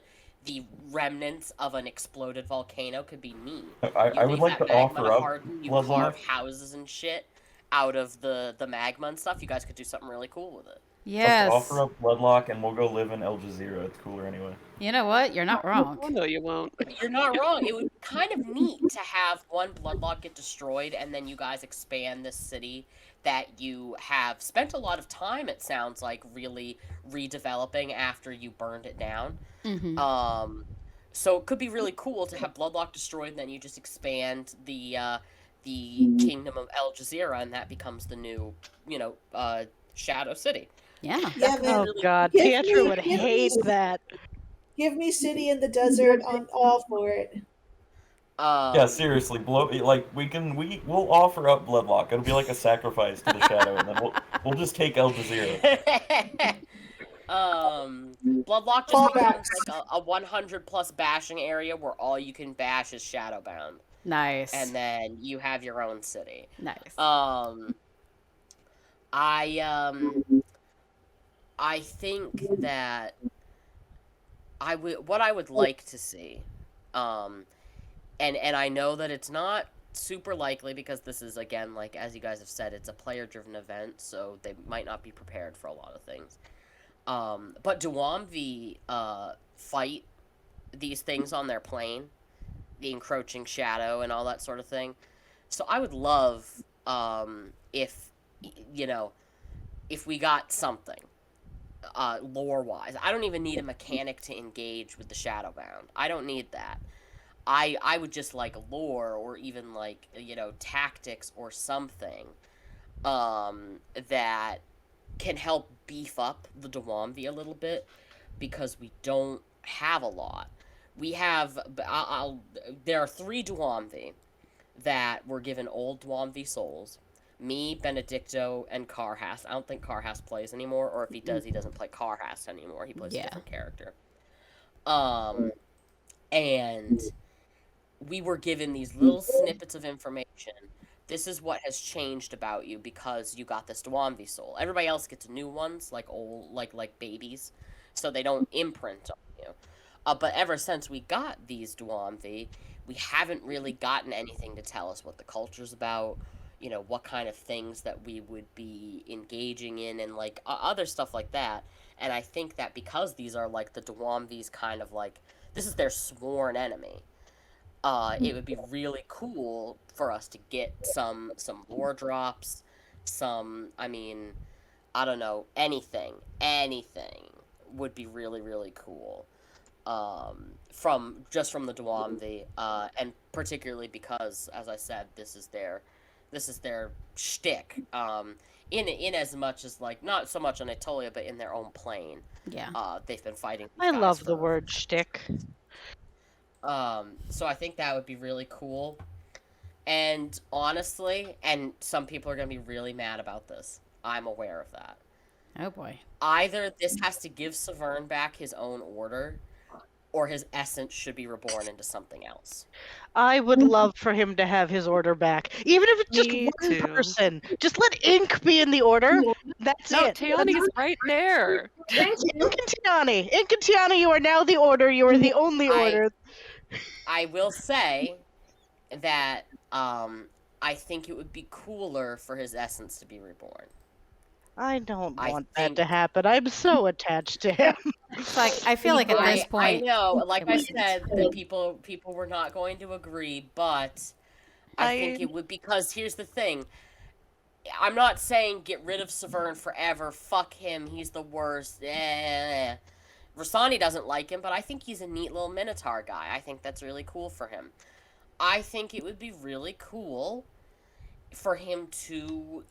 remnants of an exploded volcano could be neat. I would like to offer up harden, you Bloodlock. carve houses and shit out of the magma and stuff. You guys could do something really cool with it. Yes. Offer up Bloodlock and we'll go live in El Jazeera. It's cooler anyway. You know what? You're not Oh, wrong. no, you won't. You're not wrong. It would be kind of neat to have one Bloodlock get destroyed and then you guys expand this city that you have spent a lot of time, it sounds like, really redeveloping after you burned it down. Mm-hmm. So it could be really cool to have Bloodlock destroyed and then you just expand the kingdom of El Jazeera and that becomes the new, Shadow City. Yeah. Yeah, man. Oh God, Give Pietro me- would give me hate some- that. Give me City in the Desert. I'm all for it. Yeah, seriously, we'll offer up Bloodlock. It'll be like a sacrifice to the Shadow, and then we'll just take El Jazeera. Bloodlock Fall just becomes back. like a 100 plus bashing area where all you can bash is Shadowbound, Nice. and then you have your own city. Nice. I think that what I would like to see, and I know that it's not super likely because this is, again, like as you guys have said, it's a player driven event, so they might not be prepared for a lot of things. But Duamvi fight these things on their plane, the encroaching shadow and all that sort of thing. So I would love if if we got something lore wise. I don't even need a mechanic to engage with the Shadowbound. I don't need that. I would just like lore or even like tactics or something that can help beef up the Duamvi a little bit because we don't have a lot. We have there are 3 Duamvi that were given old Duamvi souls. Me, Benedicto, and Karhast. I don't think Karhast plays anymore, or if he does, he doesn't play Karhast anymore. He plays a different character. And we were given these little snippets of information. This is what has changed about you because you got this Duamvi soul. Everybody else gets new ones, like old, like babies, so they don't imprint on you. But ever since we got these Duamvi, we haven't really gotten anything to tell us what the culture's about, what kind of things that we would be engaging in and like other stuff like that. And I think that because these are like the Duamvi's kind of like, this is their sworn enemy, it would be really cool for us to get some lore drops, I don't know, anything would be really, really cool. From the Duamvi, and particularly because, as I said, this is their shtick. In as much as like not so much on Aetolia, but in their own plane. Yeah. They've been fighting. I these love guys the for- word shtick. So I think that would be really cool. And honestly, and some people are gonna be really mad about this. I'm aware of that. Oh boy. Either this has to give Severn back his own order, or his essence should be reborn into something else. I would love for him to have his order back, even if it's just Me one too. person. Just let Ink be in the order. That's No, it. Tiani's right there. Ink and Tiani. Ink and Tiani, you are now the order. You are the only order. I will say that I think it would be cooler for his essence to be reborn. I don't I want that think- to happen. I'm so attached to him. It's like I feel like at this I point. know, like it I wouldn't. said, that people were not going to agree, but I think it would, because here's the thing. I'm not saying get rid of Severn forever. Fuck him. He's the worst. Rasani doesn't like him, but I think he's a neat little Minotaur guy. I think that's really cool for him. I think it would be really cool for him to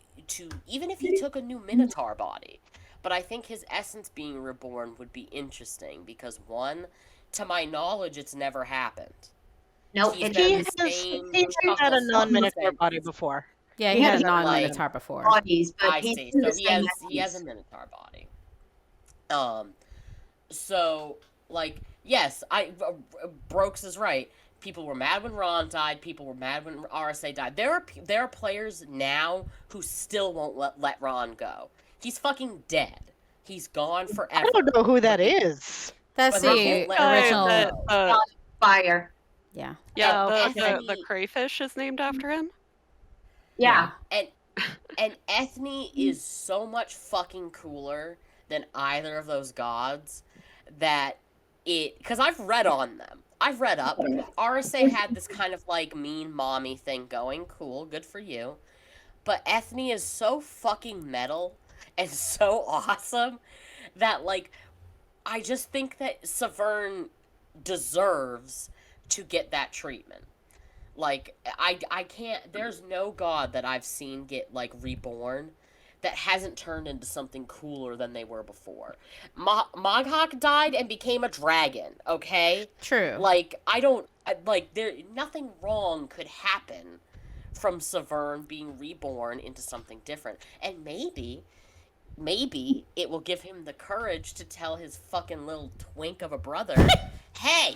even if he took a new Minotaur body. But I think his essence being reborn would be interesting because one, to my knowledge, it's never happened. No, He's it been He the has same he had a Chuckle non-minotaur since body he's- before. Yeah, He he had has a a, non-minotaur before. bodies, but I he's see. in the So same he has a essence. Minotaur body. So like yes, Brooks is right. People were mad when Ron died. People were mad when RSA died. There are players now who still won't let Ron go. He's fucking dead. He's gone forever. I don't know who that But they- is. That's But they the won't let Guy original. that, go. Fire. Yeah. yeah, And the crayfish is named after him. Yeah. And Ethne is so much fucking cooler than either of those gods that because I've read on them. I've read up. RSA had this kind of like mean mommy thing going. Cool, good for you. But Ethne is so fucking metal and so awesome that like I just think that Severn deserves to get that treatment. Like I can't. There's no god that I've seen get like reborn that hasn't turned into something cooler than they were before. Moghawk died and became a dragon. Okay, True. like there nothing wrong could happen from Severn being reborn into something different, and maybe it will give him the courage to tell his fucking little twink of a brother, hey,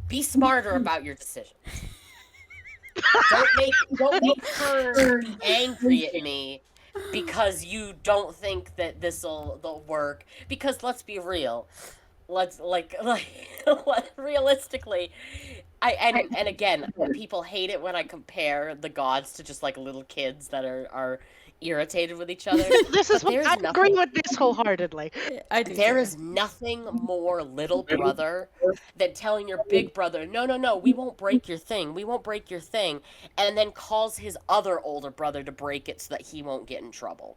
be smarter about your decisions. Don't make her angry at me because you don't think that this'll work. Because let's be real. Let's realistically, and again, people hate it when I compare the gods to just like little kids that are irritated with each other. This is But what there's I agree nothing- with this wholeheartedly. I do. There too. is nothing more little brother than telling your big brother, no, we won't break your thing, and then calls his other older brother to break it so that he won't get in trouble.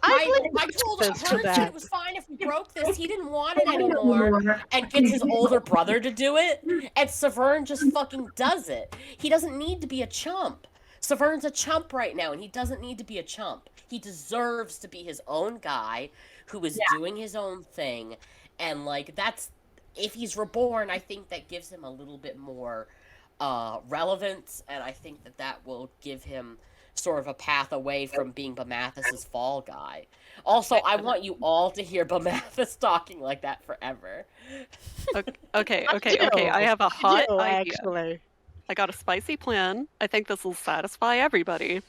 I told this to Herb that. it was fine if we broke this, he didn't want it anymore, and gets his older brother to do it, and Severn just fucking does it. He doesn't need to be a chump. Severn's a chump right now, and he doesn't need to be a chump. He deserves to be his own guy who is doing his own thing. And, like, that's... If he's reborn, I think that gives him a little bit more relevance, and I think that will give him sort of a path away from being Bamathus's fall guy. Also, I want you all to hear Bamathus talking like that forever. Okay. I have a hot No, idea. actually. I got a spicy plan. I think this will satisfy everybody.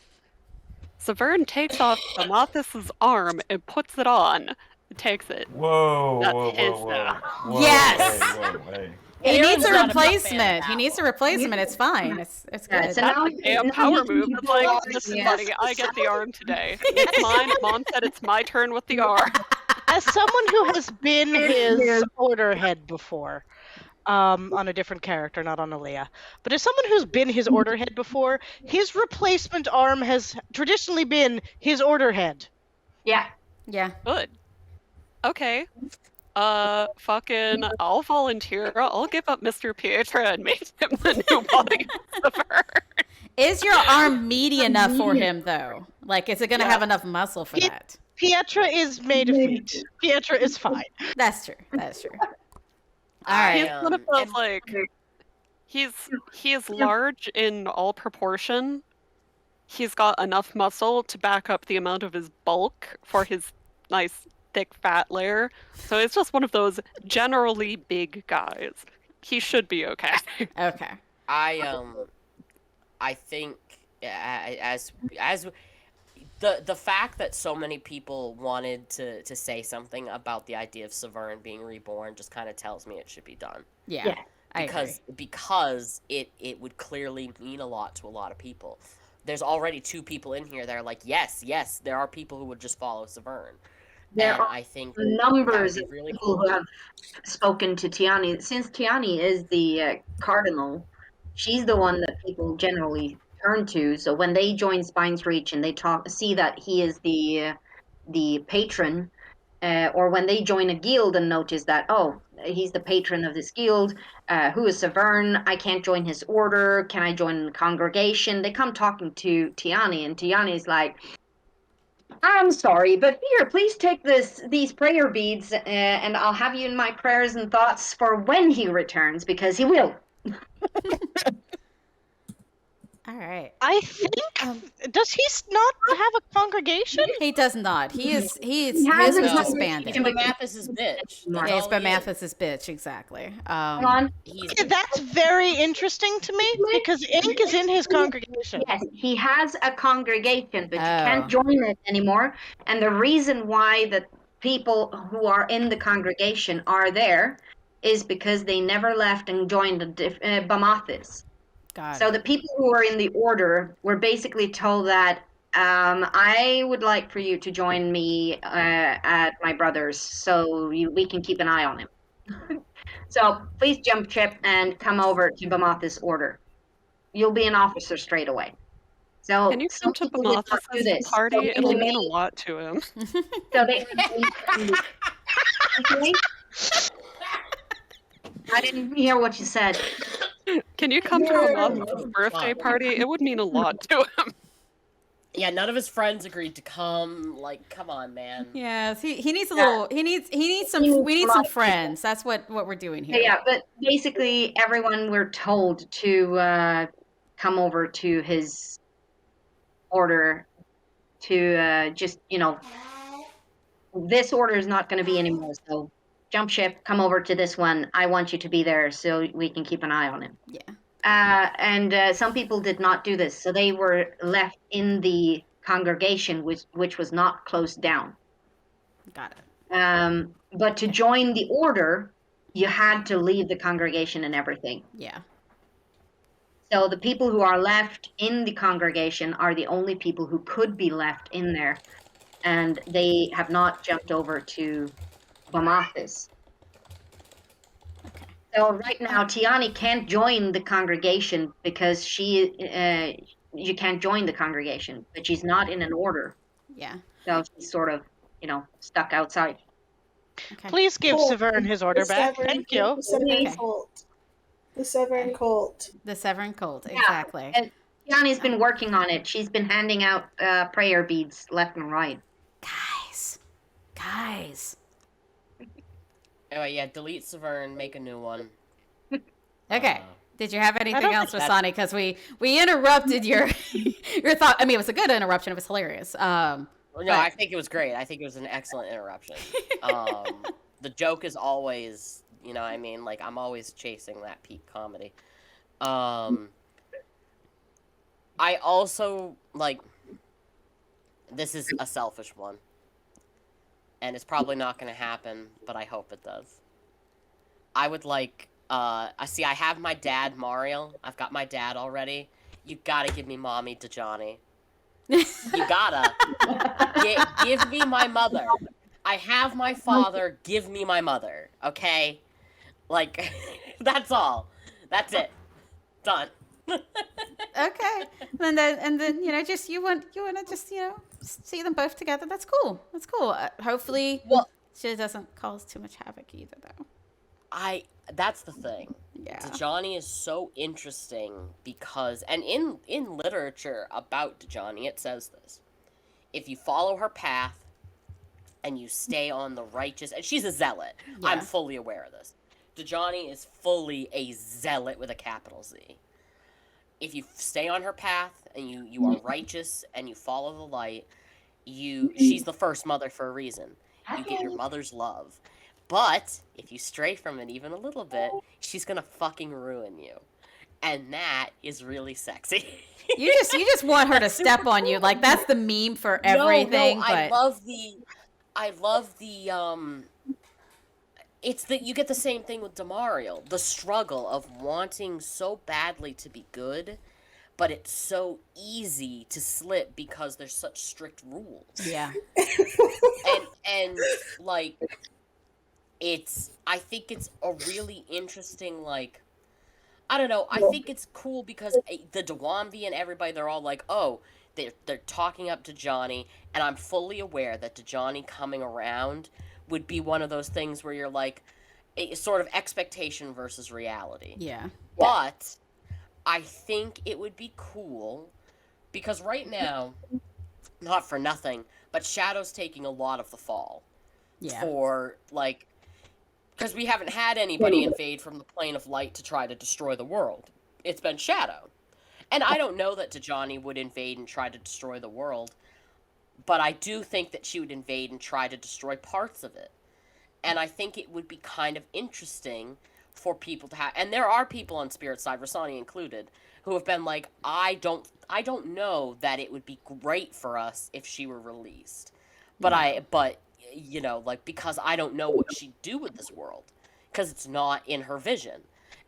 Severn takes off Amathus's arm and puts it on. Takes it. Whoa, That's whoa, his whoa, now. whoa. Yes! Hey. He Aaron's needs a not a big fan of replacement. He that needs a one. replacement. It's fine. It's Yeah, good. so That's now a damn now power you can move. do It's like, all listen, this. buddy, I get the arm today. It's mine. Mom said it's my turn with the arm. As someone who has been his order head before, on a different character, not on Aaliyah, but as someone who's been his order head before, his replacement arm has traditionally been his order head. Yeah. Yeah. Good. Okay. Fucking, I'll volunteer. I'll give up Mr. Pietra and make him the new body of Severn. Is your arm meaty enough for him, though? Like, is it going to have enough muscle for that? Pietra is made of meat. Pietra is fine. That's true. That's true. All He's right. one of those, and- like, he is large in all proportion. He's got enough muscle to back up the amount of his bulk for his nice thick fat layer. So it's just one of those generally big guys. He should be okay. Okay. I think as the fact that so many people wanted to say something about the idea of Severn being reborn just kind of tells me it should be done. Yeah. Yeah. I agree. Because it would clearly mean a lot to a lot of people. There's already 2 people in here that are like, yes, there are people who would just follow Severn. There And are I think numbers that of would be really people who have spoken to Tiani. Since Tiani is the cardinal, she's the one that people generally turn to. So when they join Spine's Reach and they see that he is the patron, or when they join a guild and notice that, oh, he's the patron of this guild, who is Severn? I can't join his order. Can I join the congregation? They come talking to Tiani, and Tiani's like, I'm sorry, but here, please take these prayer beads, and I'll have you in my prayers and thoughts for when he returns, because he will. All right. I think does he not have a congregation? He does not. He is He his has was a disbanded. He's Mathis' bitch. That's Yeah, it's all by he is. Mathis' bitch, exactly. Hang on. He's Okay, that's very interesting to me because Ink is in his congregation. Yes, he has a congregation, but you Oh. can't join it anymore. And the reason why the people who are in the congregation are there is because they never left and joined Bamathis. Got So it. the people who are in the order were basically told that I would like for you to join me at my brother's, so we can keep an eye on him. So please jump ship and come over to Bamathis' order. You'll be an officer straight away. So Can you some come to people did not do Bamathis' this. party? So It will mean a lot to him. they okay? I didn't hear what you said. Can you come to Bamathis' birthday party? It would mean a lot to him. Yeah, none of his friends agreed to come. Like, come on, man. Yes, he needs a little. He needs some. We need some friends. That's what we're doing here. Yeah, but basically everyone we're told to come over to his order to just, this order is not going to be anymore. So jump ship, come over to this one. I want you to be there so we can keep an eye on him. Yeah. And some people did not do this, so they were left in the congregation, which was not closed down. Got it. But to join the order, you had to leave the congregation and everything. Yeah. So the people who are left in the congregation are the only people who could be left in there, and they have not jumped over to Bamathis. Okay. So right now, Tiani can't join the congregation because you can't join the congregation, but she's not in an order. Yeah. So she's sort of, stuck outside. Okay. Please give Cool. Severn his order back. Severn- Thank you. The Severn Okay. cult. The Severn cult. The Severn Colt. Yeah. Exactly. And Tiani's been working on it. She's been handing out prayer beads left and right. Guys. Anyway, yeah, delete Severn, make a new one. Okay. Did you have anything don't else, think Rasani? Because we interrupted your your thought. I mean, it was a good interruption. It was hilarious. No, But- I think it was great. I think it was an excellent interruption. The joke is always, I mean, like, I'm always chasing that peak comedy. I also, like, this is a selfish one. And it's probably not going to happen, but I hope it does. I would like, I have my dad, Mario. I've got my dad already. You gotta give me mommy Dejani. You gotta. Give me my mother. I have my father, give me my mother, okay? Like, that's all. That's it. Done. Okay. And then just you want to just see them both together. That's cool. That's cool. Hopefully, Well, she doesn't cause too much havoc either, though. that's the thing. Yeah. Dejani is so interesting because, and in literature about Dejani, it says this. If you follow her path and you stay on the righteous, and she's a zealot. Yeah. I'm fully aware of this. Dejani is fully a zealot with a capital Z. If you stay on her path and you are righteous and you follow the light, she's the first mother for a reason. You get your mother's love. But if you stray from it even a little bit, she's gonna fucking ruin you. And that is really sexy. You just want her to step on you. Like, that's the meme for everything. No, but I love the it's that you get the same thing with Demario. The struggle of wanting so badly to be good, but it's so easy to slip because there's such strict rules. yeah. And like, I think it's a really interesting, like, I don't know, I think it's cool because the Dewambi and everybody, they're all like, oh, they're talking up to Johnny, and I'm fully aware that Johnny coming around would be one of those things where you're like, a sort of expectation versus reality. Yeah. But I think it would be cool because right now, not for nothing, but Shadow's taking a lot of the fall Yeah. for, like, because we haven't had anybody invade from the plane of light to try to destroy the world. It's been Shadow. And I don't know that Dajani would invade and try to destroy the world, but I do think that she would invade and try to destroy parts of it. And I think it would be kind of interesting for people to have, and there are people on Spirit side, Rasani included, who have been like, I don't know that it would be great for us if she were released. But you know, like, because I don't know what she'd do with this world, because it's not in her vision.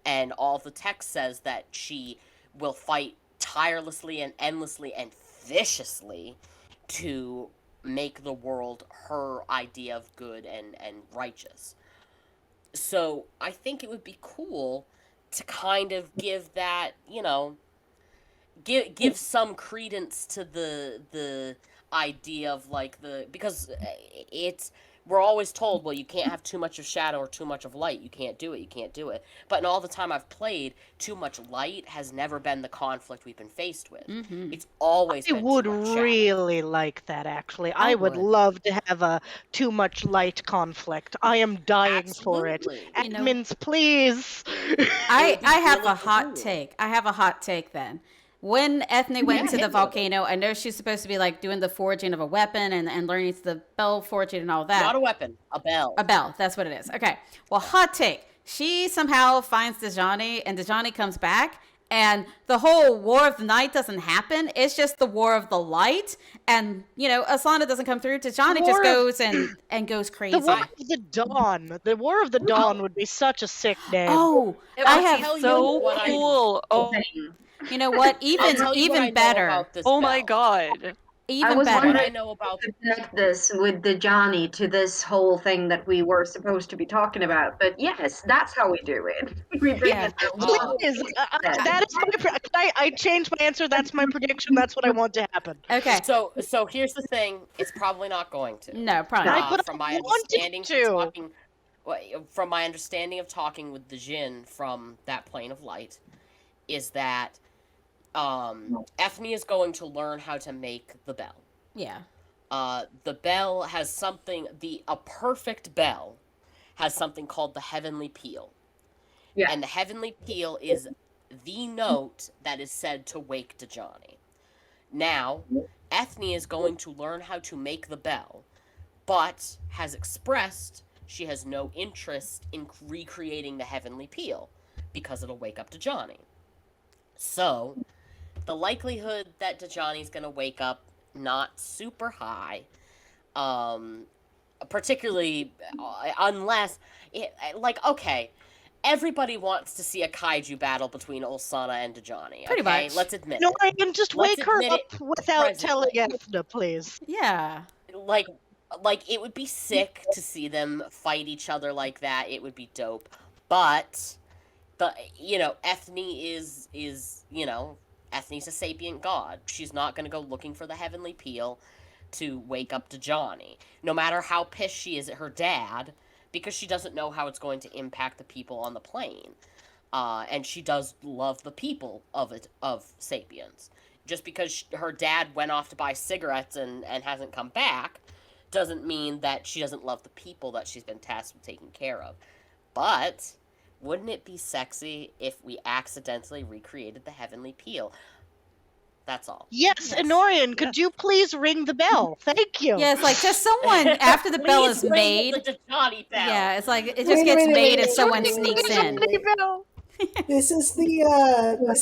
And all the text says that she will fight tirelessly and endlessly and viciously to make the world her idea of good and righteous. So I think it would be cool to kind of give that, you know, give some credence to the idea of like because it's we're always told, well, you can't have too much of shadow or too much of light. You can't do it. But in all the time I've played, too much light has never been the conflict we've been faced with. Mm-hmm. It's always I been would too much shadow. really like that, actually. I would would. love to have a too much light conflict. I am dying for it. Absolutely. You know- Admins, please. I have really a hot cool. take. I have a hot take then. When Ethne went Yeah, to the hit me with it. volcano, I know she's supposed to be like doing the forging of a weapon and learning the bell forging and all that. Not a weapon, a bell. A bell, that's what it is. Okay. Well, hot take. She somehow finds Dajani and Dajani comes back and the whole War of the Night doesn't happen. It's just the War of the Light. And, you know, Asana doesn't come through. Dajani War just of- goes and goes crazy. The War of the Dawn. The War of the Dawn would be such a sick name. Oh, It I would have be tell you so what I- cool. Oh, you know what? I'll Even tell you what I even know better. about this oh my bell. god. Even was better. What wondering- I know about To connect this with the Johnny to this whole thing that we were supposed to be talking about. But yes, that's how we do it. We bring Yeah. it along. Please, that is I changed my answer. That's my prediction. That's what I want to happen. Okay. So here's the thing. It's probably not going to. No, probably not. But I From my wanted understanding to. from talking, from my understanding of talking with the Jinn from that plane of light, is that Ethne is going to learn how to make the bell. Yeah. The bell has something. A perfect bell has something called the heavenly peal. Yeah. And the heavenly peal is the note that is said to wake Dajani. Now, Ethne is going to learn how to make the bell, but has expressed she has no interest in recreating the heavenly peal because it'll wake up Dajani. So, the likelihood that Dajani's going to wake up, not super high. Particularly unless okay, everybody wants to see a kaiju battle between Ulsana and Dajani. Pretty okay? much. Let's admit No, it. I can just Let's wake her admit up without presently. telling Ethna, please. Yeah. Like it would be sick to see them fight each other like that. It would be dope. But Ethne is Ethne's a sapient god. She's not going to go looking for the heavenly peal to wake up Dajani. No matter how pissed she is at her dad, because she doesn't know how it's going to impact the people on the plane. And she does love the people of Sapiens. Just because her dad went off to buy cigarettes and hasn't come back doesn't mean that she doesn't love the people that she's been tasked with taking care of. But wouldn't it be sexy if we accidentally recreated the heavenly peal? That's all. Yes, Yes. Honorian, could you please ring the bell? Thank you. Yeah, it's like just someone after the bell is Please ring made. the Dajani bell. Yeah, it's like it just Wait, gets wait, wait, made wait, and someone wait, sneaks wait, in. wait, wait. This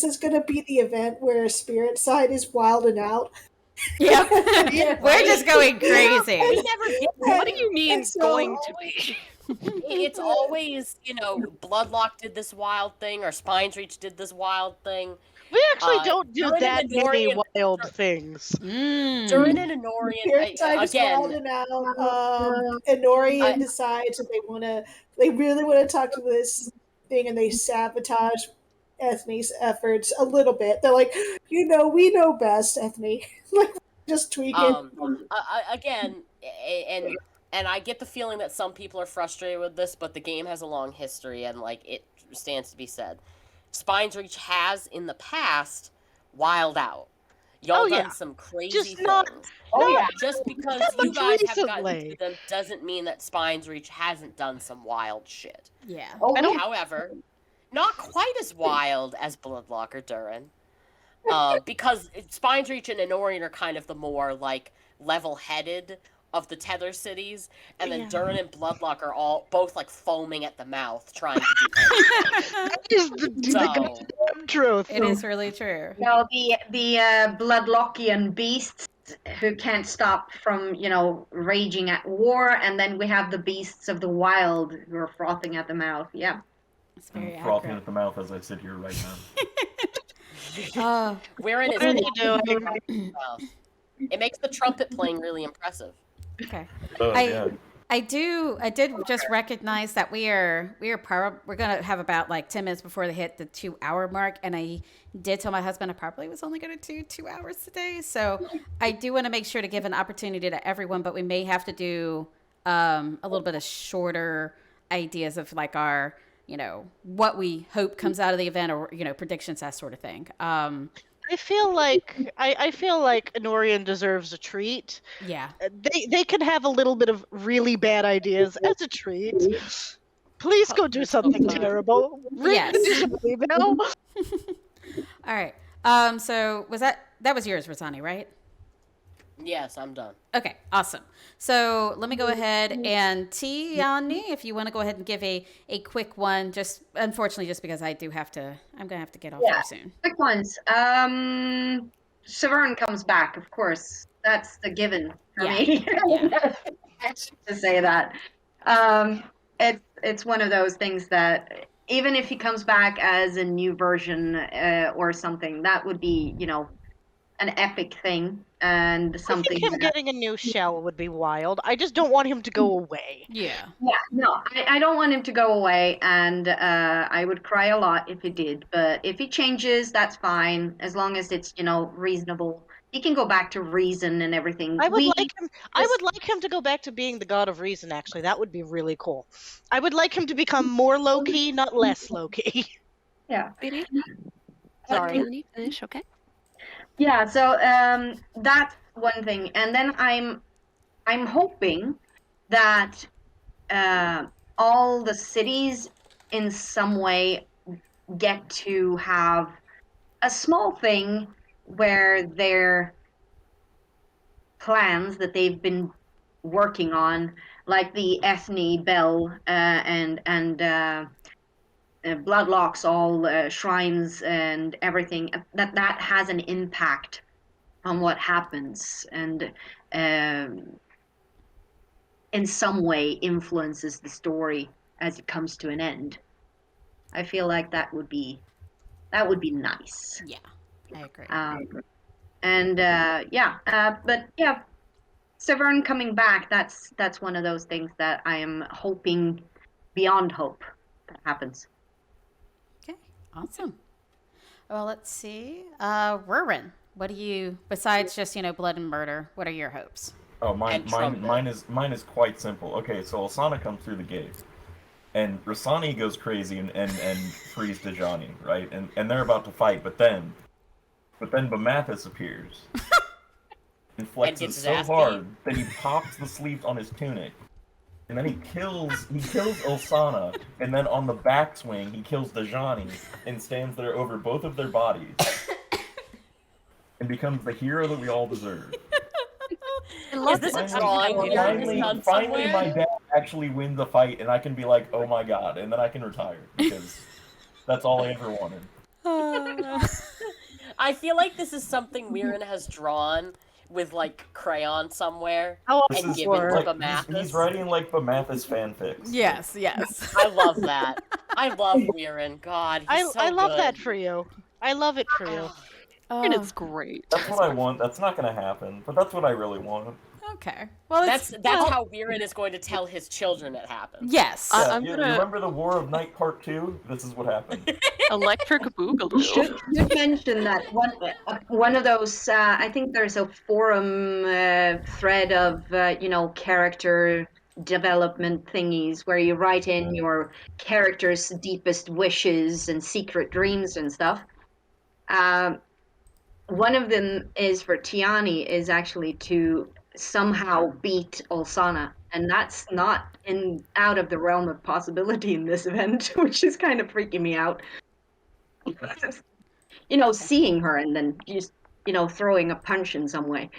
is gonna be the event where Spirit Side is wilding out. Yep. Yeah, We're right? just going crazy. We never get What do you mean And so- going to be? It's always, Bloodlock did this wild thing, or Spines Reach did this wild thing. We actually don't do during that an many Honorian- wild things. During Mm. an Honorian, Spirit Side is again, wilding out. Enorian decides that they really want to talk to this thing, and they sabotage Ethne's efforts a little bit. They're like, we know best, Ethne. Like, just tweaking. again, and and I get the feeling that some people are frustrated with this, but the game has a long history, and like it stands to be said. Spine's Reach has in the past wild out. Y'all Oh, yeah. done some crazy Just things. not Oh yeah. Just because that you much guys have gotten recently. to them doesn't mean that Spine's Reach hasn't done some wild shit. Yeah. Oh, I don't- However, not quite as wild as Bloodlock or Durin. Because Spine's Reach and Enorian are kind of the more, like, level-headed of the Tether cities, and then Yeah. Durin and Bloodlock are all both, like, foaming at the mouth trying to do anything. That is the So, goddamn truth. It is really true. no, the Bloodlockian beasts who can't stop from raging at war, and then we have the beasts of the wild who are frothing at the mouth. Yeah. It's very I'm frothing accurate. at the mouth as I sit here right now. Weirin What are they doing? It makes the trumpet playing really impressive. Okay. Oh, yeah. I did just recognize that we're gonna have about like 10 minutes before they hit the 2-hour mark, and I did tell my husband I probably was only gonna do 2 hours today, so I do want to make sure to give an opportunity to everyone, but we may have to do a little bit of shorter ideas of like our what we hope comes out of the event, or predictions, that sort of thing. I feel like Enorian deserves a treat. Yeah. They can have a little bit of really bad ideas as a treat. Please go do something terrible. Yes. All All right. So that was yours, Rosani, right? Yes, I'm done. Okay, awesome. So let me go ahead and Tiani, if you want to go ahead and give a quick one, just unfortunately just because I'm gonna have to get off here soon. Quick ones. Severn comes back, of course. That's the given for me. Yeah. To say that. It's one of those things that even if he comes back as a new version or something, that would be, an epic thing and I something. think him getting a new shell would be wild. I just don't want him to go away. Yeah. Yeah, no, I don't want him to go away, and I would cry a lot if he did. But if he changes, that's fine, as long as it's reasonable. He can go back to reason and everything. I would like him to go back to being the god of reason. Actually, that would be really cool. I would like him to become more low key, not less low key. Yeah. Baby? Sorry. Tiani, finish, okay? Yeah, so that's one thing, and then I'm hoping that all the cities in some way get to have a small thing where their plans that they've been working on, like the Ethne Bell and Bloodlocks, all shrines and everything, that has an impact on what happens, and in some way influences the story as it comes to an end. I feel like that would be nice. Yeah. I agree. But yeah, Severn coming back, that's one of those things that I am hoping beyond hope that happens. Okay. Awesome. Well, let's see. Rurin, what do you, besides just, blood and murder, what are your hopes? Oh, mine trumpet. is quite simple. Okay, so Alsana comes through the gate, and Rasani goes crazy and frees Dejani, right? And they're about to fight, but then Bamathis appears and flexes gets his so ass hard that he pops the sleeve on his tunic, and then he kills Alsana, and then on the backswing he kills Dejani and stands there over both of their bodies and becomes the hero that we all deserve. Is this a drawing? Finally, my dad actually wins a fight, and I can be like, "Oh my god!" and then I can retire because that's all I ever wanted. I feel like this is something Weirin has drawn with like crayon somewhere Oh, This and is given to like, Bamathis. he's writing like Bamathis fanfics. Yes. I love that. I love Weirin. God, he's so I love good. that for you. I love it for you. And it's great. That's what I want. That's not gonna happen, but that's what I really want. Okay. Well, That's how Weirin is going to tell his children it happened. yes. Yeah, I'm you gonna- remember the War of Night Part 2? This is what happened. Electric Boogaloo. Should mention that one of those. I think there's a forum thread of character development thingies where you write in your character's deepest wishes and secret dreams and stuff. One of them is for Tiani is actually to somehow beat Olsana, and that's not in out of the realm of possibility in this event, which is kind of freaking me out. Seeing her and then just throwing a punch in some way.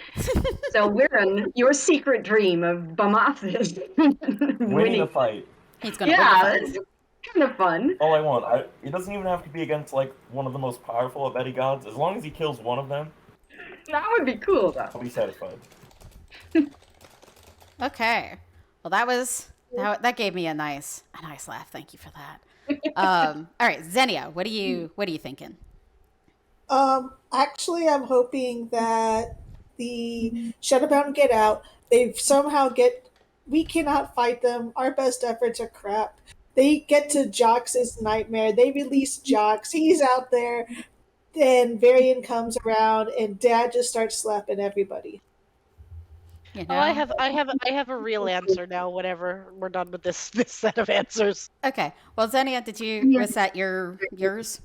So we're in your secret dream of Bamathis Winning a fight. He's gonna win Yeah, the it's fight. kind of fun. All I want. It doesn't even have to be against like one of the most powerful of Eddie gods. As long as he kills one of them, That would be cool, though. I'll be satisfied. Okay. Well, that gave me a nice laugh. Thank you for that. All right, Xenia, what are you thinking? Actually, I'm hoping that the Shutterbound get out. They somehow get. We cannot fight them. Our best efforts are crap. They get to Jox's nightmare. They release Jox. He's out there. Then Varian comes around, and Dad just starts slapping everybody. You Oh, know? I have a real answer now. Whenever we're done with this set of answers. Okay. Well, Xenia, did you reset yours?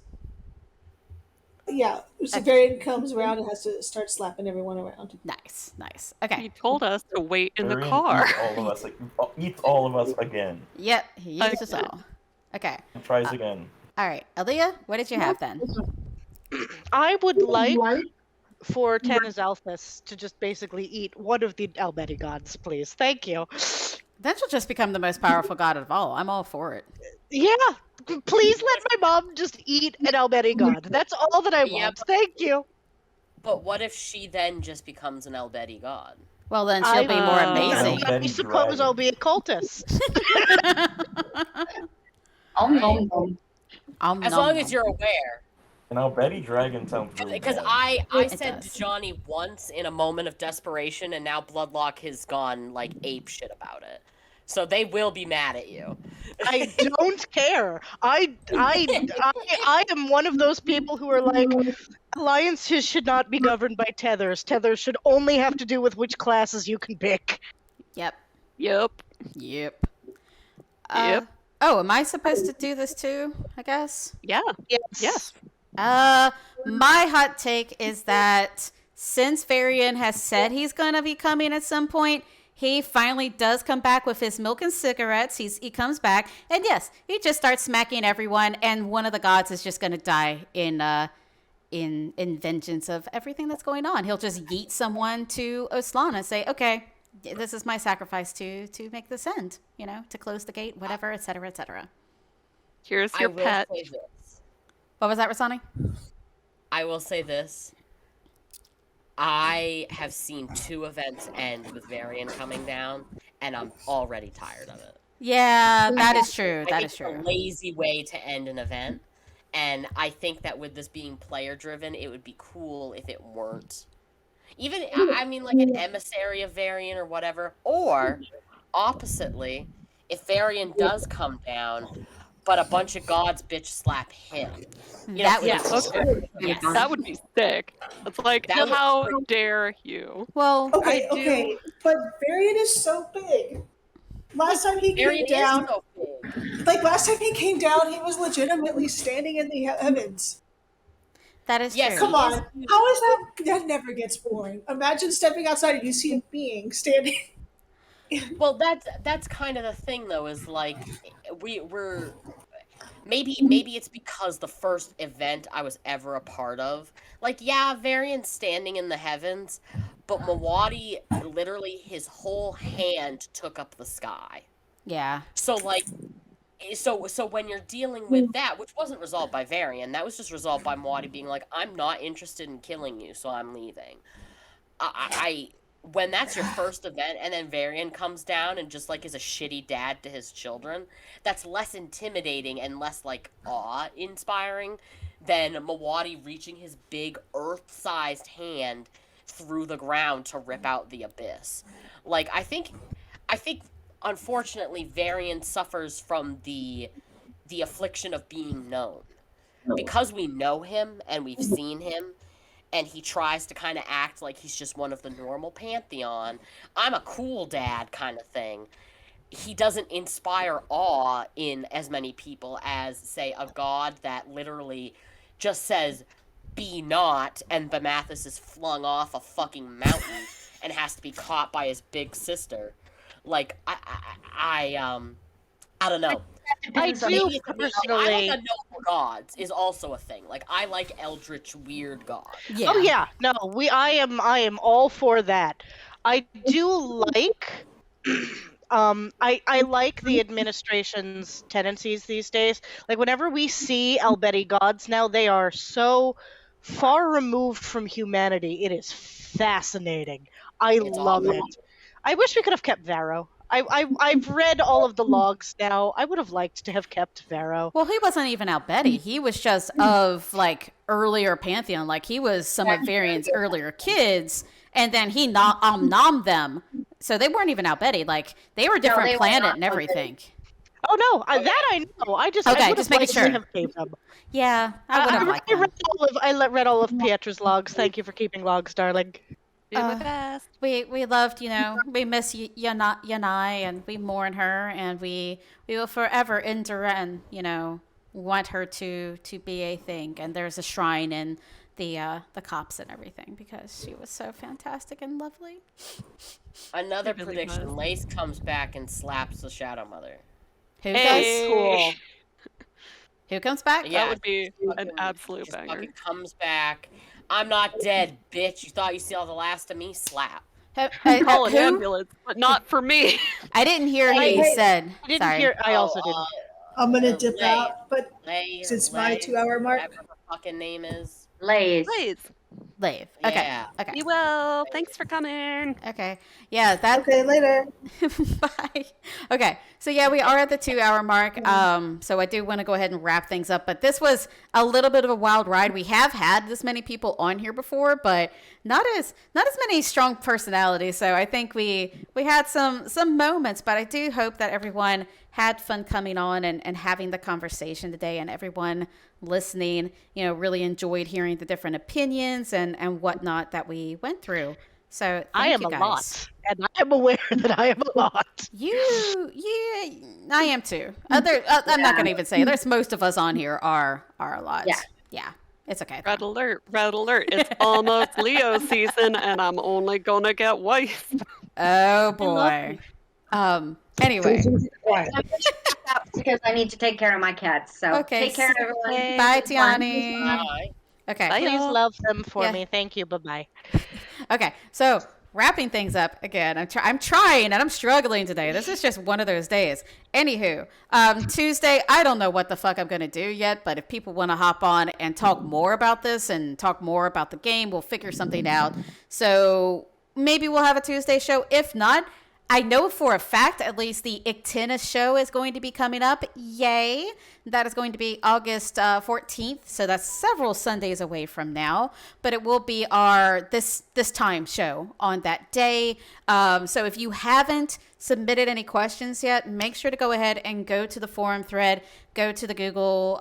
Yeah, so Varian comes around and has to start slapping everyone around. Nice. He Okay. told us to wait in the Varian car. Eats all of us again. Yep. He used us all. Okay. And tries again. All right, Aaliyah, what did you have then? I would like for Tanazalthus to just basically eat one of the Albeti gods, please. Thank you. Then she'll just become the most powerful god of all. I'm all for it. Yeah, please let my mom just eat an Albeti god. That's all that I want. Thank you. But what if she then just becomes an Elbeti god? Well, then she'll be more amazing. I suppose I'll be a cultist. As long as you're aware. And Albeti dragon sounds really Because bad. I It said does. to Johnny once in a moment of desperation, and now Bloodlock has gone like ape shit about it. So they will be mad at you. I don't care. I am one of those people who are like, alliances should not be governed by tethers. Tethers should only have to do with which classes you can pick. Yep. Yep. Oh, am I supposed to do this too, I guess? Yeah. Yes. My hot take is that since Varian has said he's gonna be coming at some point, he finally does come back with his milk and cigarettes. He comes back, and yes, he just starts smacking everyone, and one of the gods is just gonna die in vengeance of everything that's going on. He'll just yeet someone to Oslana and say, "Okay, this is my sacrifice to make this end. To close the gate, whatever, etc., etc." Here's I your will pet. say this. What was that, Rasani? I will say this. I have seen 2 events end with Varian coming down, and I'm already tired of it. Yeah, that is true. I That think is it's a true. lazy way to end an event, and I think that with this being player driven, it would be cool if it weren't. Even I mean, like an emissary of Varian or whatever, or oppositely, if Varian does come down, but a bunch of gods bitch slap him. That would Yeah, be cool. okay. Yes. That would be sick. It's like, That would- how dare you? Well, Okay, but Varian is so big. Last time he came Varian is down, so big. he was legitimately standing in the heavens. that is Yes, true. Come on, how is that? That never gets boring. Imagine stepping outside and you see a being standing. Well, that's kind of the thing, though, is like we're maybe it's because the first event I was ever a part of, like, yeah, Varian standing in the heavens, but Mawadi literally his whole hand took up the sky. Yeah. So like, so when you're dealing with that, which wasn't resolved by Varian, that was just resolved by Mawadi being like, I'm not interested in killing you, so I'm leaving. I when that's your first event and then Varian comes down and just like is a shitty dad to his children, that's less intimidating and less like awe-inspiring than Mawadi reaching his big earth-sized hand through the ground to rip out the abyss. Like I think unfortunately Varian suffers from the affliction of being known. Because we know him and we've seen him, and he tries to kind of act like he's just one of the normal pantheon. I'm a cool dad kind of thing. he doesn't inspire awe in as many people as, say, a god that literally just says, be not, and Bamathus is flung off a fucking mountain and has to be caught by his big sister. Like, I don't know. I Depends on do Maybe it's me. Like, I like personally. unknowable gods is also a thing. Like, I like eldritch weird gods. Yeah. Oh yeah, no, I am all for that. I do like I like the administration's tendencies these days. Like whenever we see Albeti gods now, they are so far removed from humanity. It is fascinating. I It's love awesome. it. I wish we could have kept Varro. I've read all of the logs now. I would have liked to have kept Varro. Well, he wasn't even Albeti. He was just of like earlier pantheon. Like he was some of Varian's earlier kids, and then he nommed them. So they weren't even Albeti. Like they were different they were planet not and everything. Oh no, that I know. I Okay, would just have making liked sure. to have kept them. Yeah, I would have liked them. read all of Pietra's logs. Thank you for keeping logs, darling. Do my Uh, best. We loved, we miss Yanai, and we mourn her, and we will forever endure and want her to be a thing. And there's a shrine in the cops and everything because she was so fantastic and lovely. Another It really prediction. was. Lace comes back and slaps the Shadow Mother. Who Hey. does? Cool. Who comes back? Yeah, That would be she an fucking- absolute she banger. fucking comes back. I'm not dead, bitch. You thought you saw the last of me? Slap. Call an Who? ambulance, but not for me. I didn't hear who you said. I didn't Sorry. hear. I also didn't. I'm gonna Uh, dip Lay. out, but Lay, since my Lay, 2-hour mark, whatever her fucking name is. Lays. Please. Leave. Okay. Yeah. Okay. You will. Thanks for coming. Okay. Yeah, that okay, later. Bye. Okay, so yeah, we are at the 2-hour mark. So I do want to go ahead and wrap things up. But this was a little bit of a wild ride. We have had this many people on here before, but not as many strong personalities. So I think we had some moments. But I do hope that everyone had fun coming on and having the conversation today, and everyone listening, really enjoyed hearing the different opinions and whatnot that we went through. So I thank am you a guys. lot, and I am aware that I am a lot. Yeah, I am too. I'm not gonna even say. There's most of us on here are a lot. Yeah, it's okay. Red alert. Red alert. It's almost Leo season, and I'm only gonna get wife. Oh boy. Anyway, Because I need to take care of my cats. So Okay, take care, everyone. bye, Tiani. Bye. Okay. Bye. Please y'all. love them for Yeah. me. Thank you. Bye bye. Okay, so wrapping things up again. I'm trying and I'm struggling today. This is just one of those days. Anywho, Tuesday, I don't know what the fuck I'm gonna do yet, but if people want to hop on and talk more about this and talk more about the game, we'll figure something out. So maybe we'll have a Tuesday show. If not, I know for a fact at least the Ictina show is going to be coming up. Yay! That is going to be August 14th, so that's several Sundays away from now. But it will be our this time show on that day. So if you haven't submitted any questions yet, make sure to go ahead and go to the forum thread, go to the Google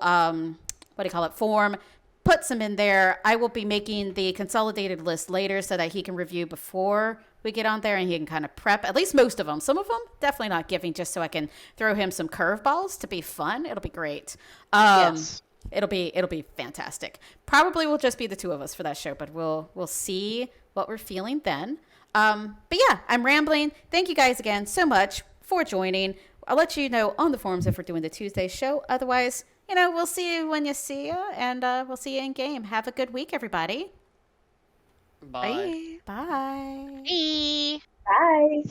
form. Put some in there. I will be making the consolidated list later so that he can review before we get on there and he can kind of prep at least most of them. Some of them definitely not giving, just so I can throw him some curveballs to be fun. It'll be great. Yes. It'll be fantastic. Probably will just be the two of us for that show, but we'll see what we're feeling then. But yeah, I'm rambling. Thank you guys again so much for joining. I'll let you know on the forums if we're doing the Tuesday show. Otherwise, we'll see you when you see you, and we'll see you in game. Have a good week, everybody. Bye. Bye. Bye. Bye.